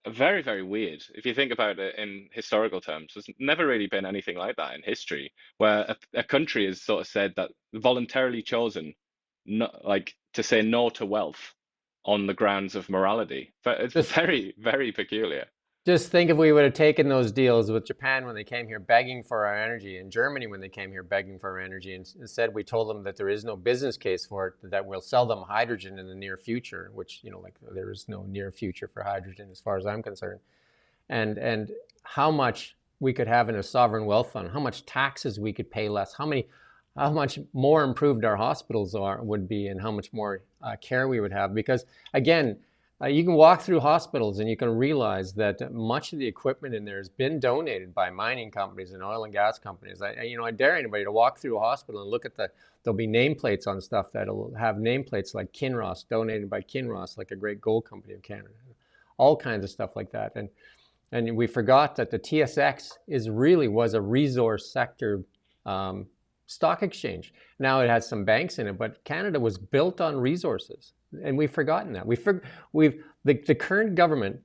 Speaker 2: very, very weird if you think about it in historical terms. There's never really been anything like that in history where a country has sort of said that voluntarily chosen, like to say no to wealth on the grounds of morality. But it's very, very peculiar.
Speaker 1: Just think if we would have taken those deals with Japan when they came here begging for our energy, and Germany when they came here begging for our energy, and instead we told them that there is no business case for it, that we'll sell them hydrogen in the near future, which, there is no near future for hydrogen as far as I'm concerned. And how much we could have in a sovereign wealth fund, how much taxes we could pay less, how much more improved our hospitals would be, and how much more care we would have. Because again, you can walk through hospitals and you can realize that much of the equipment in there has been donated by mining companies and oil and gas companies. I dare anybody to walk through a hospital and look at there'll be nameplates on stuff that'll have nameplates like Kinross, donated by Kinross, like a great gold company of Canada, all kinds of stuff like that. And we forgot that the TSX was a resource sector stock exchange. Now it has some banks in it, but Canada was built on resources. And we've forgotten that. The current government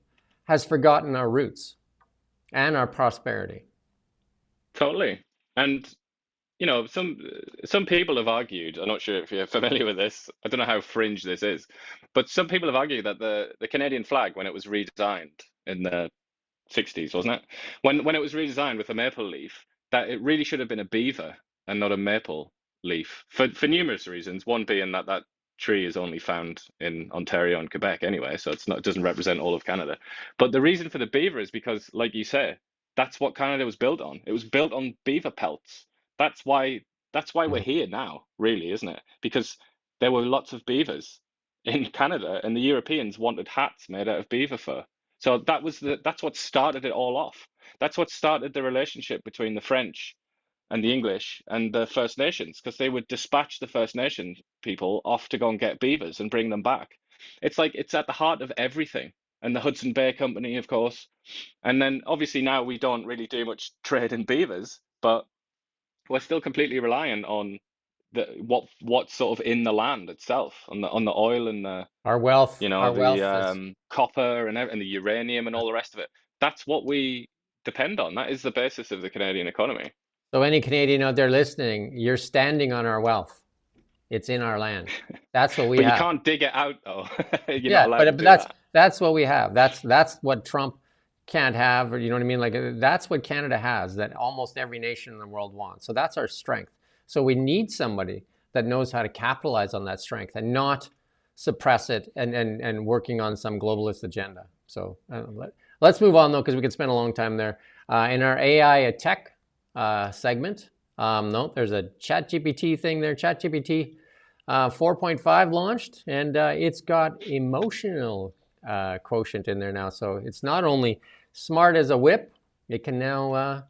Speaker 1: has forgotten our roots and our prosperity.
Speaker 2: Totally. And some people have argued, I'm not sure if you're familiar with this, I don't know how fringe this is, but some people have argued that the Canadian flag, when it was redesigned in the 60s, wasn't it? When it was redesigned with a maple leaf, that it really should have been a beaver and not a maple leaf for numerous reasons. One being that tree is only found in Ontario and Quebec anyway, so it doesn't represent all of Canada. But the reason for the beaver is because, like you say, that's what Canada was built on. It was built on beaver pelts. That's why we're here now, really, isn't it? Because there were lots of beavers in Canada, and the Europeans wanted hats made out of beaver fur. So that's what started it all off. That's what started the relationship between the French and the English and the First Nations, because they would dispatch the First Nation people off to go and get beavers and bring them back. It's like it's at the heart of everything. And the Hudson Bay Company, of course. And then obviously now we don't really do much trade in beavers, but we're still completely reliant on what's sort of in the land itself, on the oil and the
Speaker 1: Our wealth,
Speaker 2: the
Speaker 1: is.
Speaker 2: copper and the uranium and all the rest of it. That's what we depend on. That is the basis of the Canadian economy.
Speaker 1: So any Canadian out there listening, you're standing on our wealth. It's in our land. That's what we
Speaker 2: But
Speaker 1: have.
Speaker 2: you can't dig it out, though. You're
Speaker 1: Yeah,
Speaker 2: not allowed to
Speaker 1: but
Speaker 2: do
Speaker 1: that's
Speaker 2: that.
Speaker 1: that's what we have. That's what Trump can't have, or you know what I mean? Like that's what Canada has that almost every nation in the world wants. So that's our strength. So we need somebody that knows how to capitalize on that strength and not suppress it and working on some globalist agenda. So let's move on though, because we could spend a long time there. In our AI tech segment, no, there's a ChatGPT thing there. ChatGPT 4.5 launched, and it's got emotional quotient in there now. So it's not only smart as a whip, it can now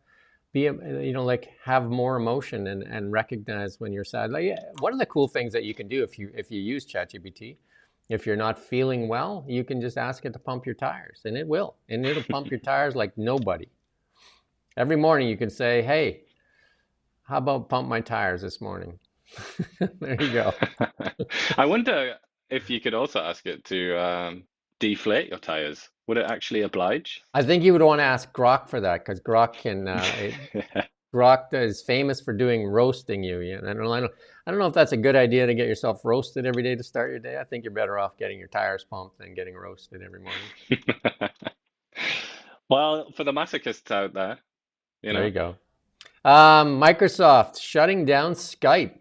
Speaker 1: be, like have more emotion and recognize when you're sad. Like, one of the cool things that you can do if you use ChatGPT, if you're not feeling well, you can just ask it to pump your tires, and it will, and it'll pump your tires like nobody. Every morning you can say, "Hey, how about pump my tires this morning?" There you go.
Speaker 2: I wonder if you could also ask it to deflate your tires. Would it actually oblige?
Speaker 1: I think you would want to ask Grok for that, because Grok can. Grok is famous for doing roasting you. Yeah, I don't know if that's a good idea to get yourself roasted every day to start your day. I think you're better off getting your tires pumped than getting roasted every morning.
Speaker 2: Well, for the masochists out there,
Speaker 1: There you go. Microsoft shutting down Skype.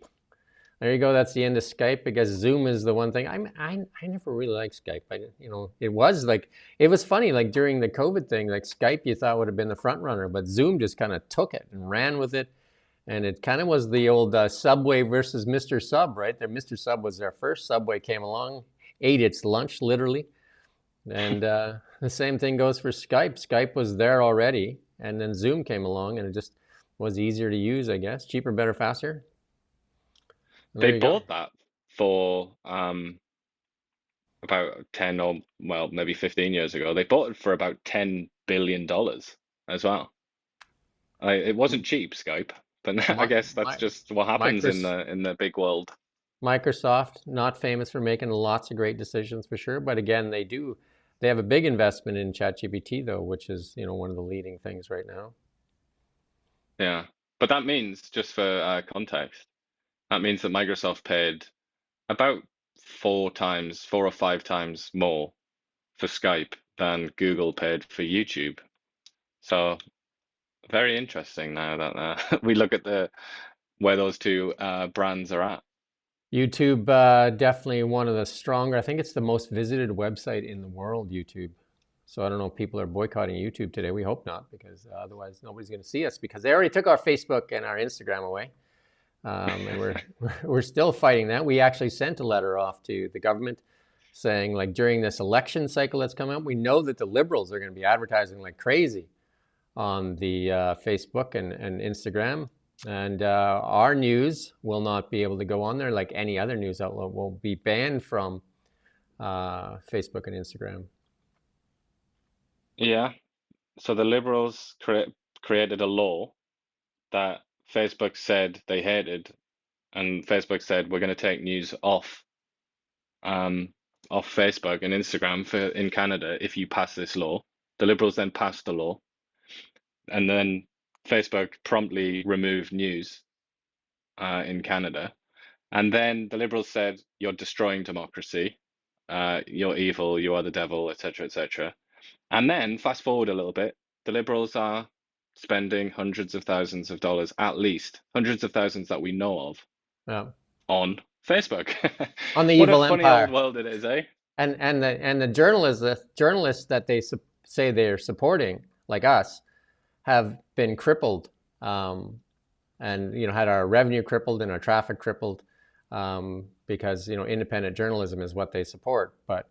Speaker 1: There you go. That's the end of Skype, because Zoom is the one thing. I never really liked Skype. It was funny. Like during the COVID thing, like Skype you thought would have been the front runner, but Zoom just kind of took it and ran with it, and it kind of was the old Subway versus Mr. Sub, right? There, Mr. Sub was there first. Subway came along, ate its lunch literally, and the same thing goes for Skype. Skype was there already, and then Zoom came along, and it just was easier to use, I guess, cheaper, better, faster.
Speaker 2: They bought that for about 10 or maybe 15 years ago. They bought it for about $10 billion as well. It wasn't cheap, Skype, but I guess that's just what happens in the big world.
Speaker 1: Microsoft, not famous for making lots of great decisions for sure, but again, they have a big investment in ChatGPT though, which is one of the leading things right now.
Speaker 2: Yeah, but that means, just for context, that means that Microsoft paid about 4 or 5 times more for Skype than Google paid for YouTube. So very interesting now that we look at where those two brands are at.
Speaker 1: YouTube, definitely one of the stronger. I think it's the most visited website in the world, YouTube. So I don't know if people are boycotting YouTube today. We hope not, because otherwise nobody's going to see us, because they already took our Facebook and our Instagram away. And we're still fighting that. We actually sent a letter off to the government saying, like, during this election cycle that's coming up, we know that the Liberals are going to be advertising like crazy on the Facebook and Instagram, and our news will not be able to go on there. Like any other news outlet will be banned from Facebook and Instagram.
Speaker 2: Yeah, so the Liberals created a law that Facebook said they hated, and Facebook said, we're going to take news off Facebook and Instagram in Canada if you pass this law. The Liberals then passed the law, and then Facebook promptly removed news in Canada. And then the Liberals said, you're destroying democracy, you're evil, you are the devil, etc., etc. And then fast forward a little bit, the Liberals are spending hundreds of thousands of dollars, at least hundreds of thousands that we know of, on Facebook.
Speaker 1: On the
Speaker 2: What
Speaker 1: evil
Speaker 2: a funny
Speaker 1: empire.
Speaker 2: old world it is, eh?
Speaker 1: And the journalists that they say they're supporting, like us, have been crippled, and had our revenue crippled and our traffic crippled, because independent journalism is what they support. But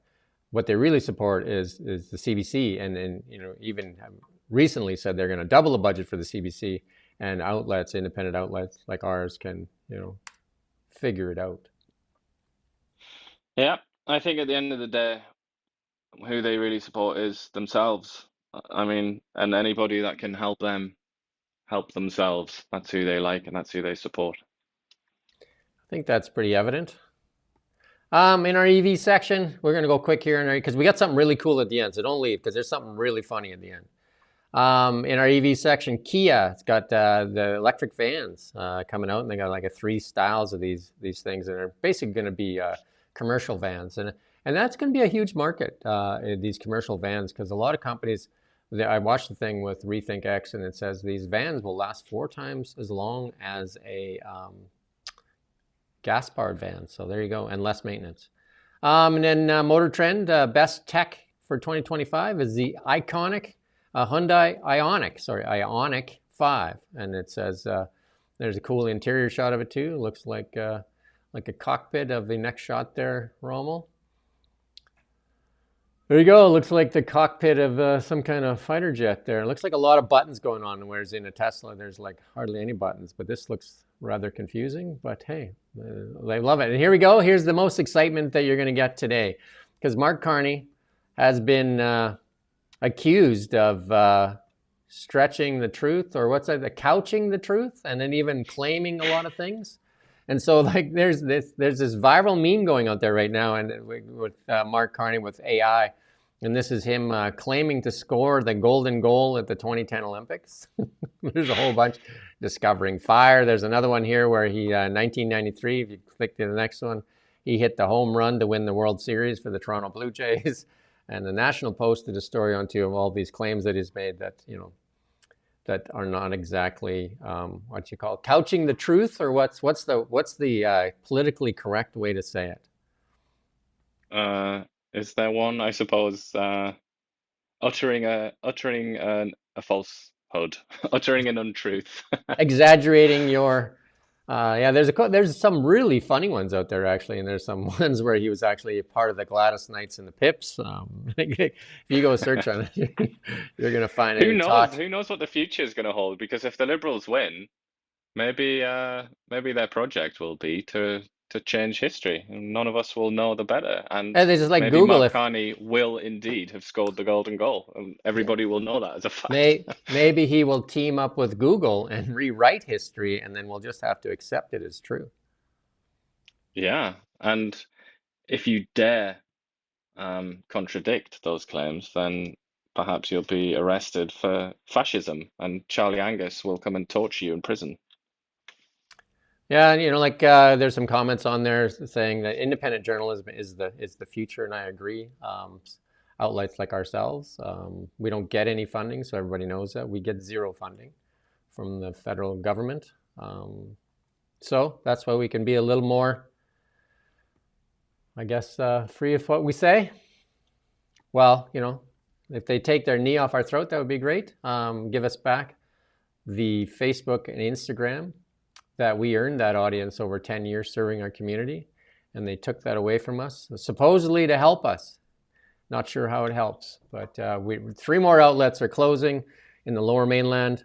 Speaker 1: what they really support is the CBC, and even recently said they're going to double the budget for the CBC, and independent outlets like ours can figure it out.
Speaker 2: Yeah, I think at the end of the day, who they really support is themselves. I mean, and anybody that can help them help themselves, that's who they like and that's who they support.
Speaker 1: think that's pretty evident. In our EV section, we're going to go quick here because we got something really cool at the end, so don't leave because there's something really funny at the end. In our EV section, Kia, it's got the electric vans coming out, and they got like 3 styles of these things, and they're basically going to be commercial vans, and that's going to be a huge market, these commercial vans, because a lot of companies. I watched the thing with Rethink X, and it says these vans will last 4 times as long as a gas-powered van. So there you go, and less maintenance. And then Motor Trend, best tech for 2025 is the Hyundai Ioniq 5, and it says there's a cool interior shot of it too. It looks like a cockpit of the next shot there, Rommel. There you go. It looks like the cockpit of some kind of fighter jet there. It looks like a lot of buttons going on, whereas in a Tesla, there's like hardly any buttons. But this looks rather confusing, but hey, they love it. And here we go. Here's the most excitement that you're going to get today, because Mark Carney has been accused of stretching the truth, or what's that, couching the truth, and then even claiming a lot of things. And so, like, there's this viral meme going out there right now, and with Mark Carney with AI, and this is him claiming to score the golden goal at the 2010 Olympics. There's a whole bunch. Discovering fire. There's another one here where he, 1993. If you click to the next one, he hit the home run to win the World Series for the Toronto Blue Jays. And the National Post did a story on of all these claims that he's made that that are not exactly what you call couching the truth, or what's the politically correct way to say it?
Speaker 2: Is there one? I suppose uttering a falsehood, uttering an untruth,
Speaker 1: exaggerating your. Yeah, there's some really funny ones out there actually, and there's some ones where he was actually a part of the Gladys Knights and the Pips. If you go search on it, you're gonna find it.
Speaker 2: Who knows? Who knows what the future is going to hold? Because if the Liberals win, maybe their project will be to change history, and none of us will know the better. And
Speaker 1: this is like
Speaker 2: maybe
Speaker 1: Google.
Speaker 2: Mark Carney will indeed have scored the golden goal, and everybody will know that as a fact.
Speaker 1: Maybe he will team up with Google and rewrite history, and then we'll just have to accept it as true.
Speaker 2: Yeah, and if you dare contradict those claims, then perhaps you'll be arrested for fascism, and Charlie Angus will come and torture you in prison.
Speaker 1: Yeah, like there's some comments on there saying that independent journalism is the future, and I agree. Outlets like ourselves, we don't get any funding, so everybody knows that. We get 0 funding from the federal government. So that's why we can be a little more, I guess, free of what we say. Well, if they take their knee off our throat, that would be great. Give us back the Facebook and Instagram that we earned that audience over 10 years serving our community, and they took that away from us, supposedly to help us. Not sure how it helps, but 3 more outlets are closing in the Lower Mainland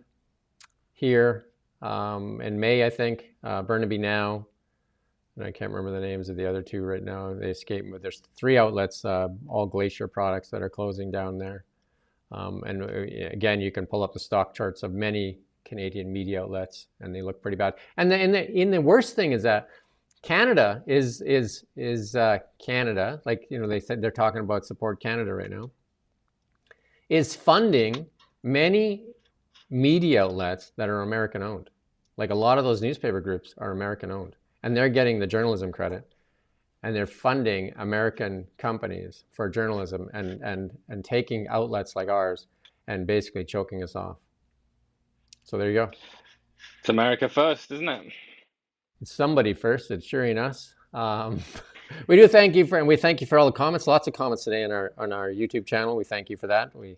Speaker 1: here in May, I think. Burnaby Now, and I can't remember the names of the other 2 right now. They escaped, but there's 3 outlets, all Glacier products, that are closing down there. And again, you can pull up the stock charts of many Canadian media outlets, and they look pretty bad. And the worst thing is that Canada is Canada, like they said they're talking about Support Canada right now, is funding many media outlets that are American owned. Like a lot of those newspaper groups are American owned, and they're getting the journalism credit, and they're funding American companies for journalism and taking outlets like ours and basically choking us off. So there you go.
Speaker 2: It's America first, isn't it?
Speaker 1: It's somebody first. It's sure ain't us. We do thank you and we thank you for all the comments. Lots of comments today on our YouTube channel. We thank you for that. We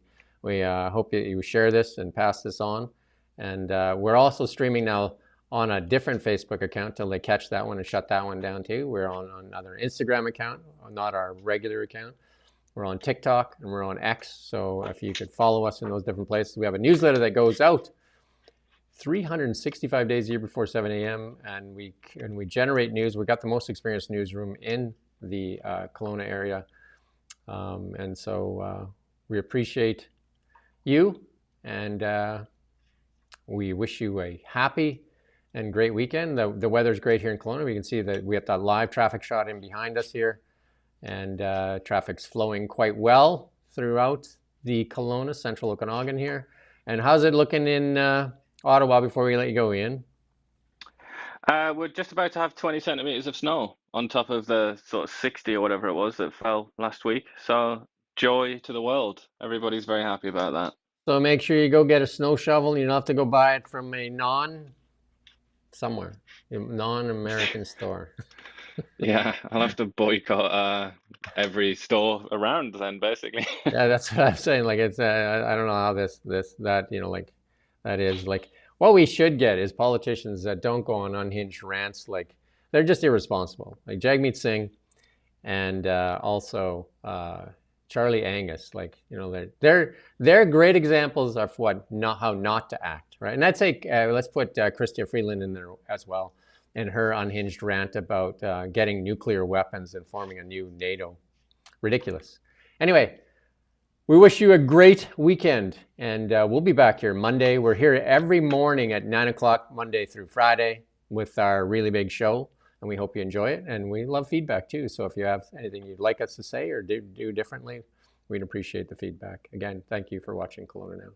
Speaker 1: hope that you share this and pass this on. And we're also streaming now on a different Facebook account till they catch that one and shut that one down too. We're on another Instagram account, not our regular account. We're on TikTok and we're on X. So if you could follow us in those different places, we have a newsletter that goes out 365 days a year before 7 a.m. and we generate news. We've got the most experienced newsroom in the Kelowna area, and so we appreciate you, and we wish you a happy and great weekend. The weather's great here in Kelowna. We can see that we have that live traffic shot in behind us here, and traffic's flowing quite well throughout the Kelowna, central Okanagan here. And how's it looking in Ottawa before we let you go, Ian?
Speaker 2: We're just about to have 20 centimeters of snow on top of the sort of 60 or whatever it was that fell last week. So joy to the world. Everybody's very happy about that.
Speaker 1: So make sure you go get a snow shovel. You don't have to go buy it from a non-American store.
Speaker 2: Yeah, I'll have to boycott every store around then, basically.
Speaker 1: Yeah, that's what I'm saying. Like it's I don't know how that like that is like what we should get is politicians that don't go on unhinged rants. Like they're just irresponsible. Like Jagmeet Singh and also Charlie Angus. Like they're great examples of how not to act, right? And I'd say let's put Chrystia Freeland in there as well, and her unhinged rant about getting nuclear weapons and forming a new NATO. Ridiculous. Anyway, we wish you a great weekend, and we'll be back here Monday. We're here every morning at 9 o'clock, Monday through Friday, with our really big show, and we hope you enjoy it. And we love feedback too, so if you have anything you'd like us to say or do differently, we'd appreciate the feedback. Again, thank you for watching Kelowna Now.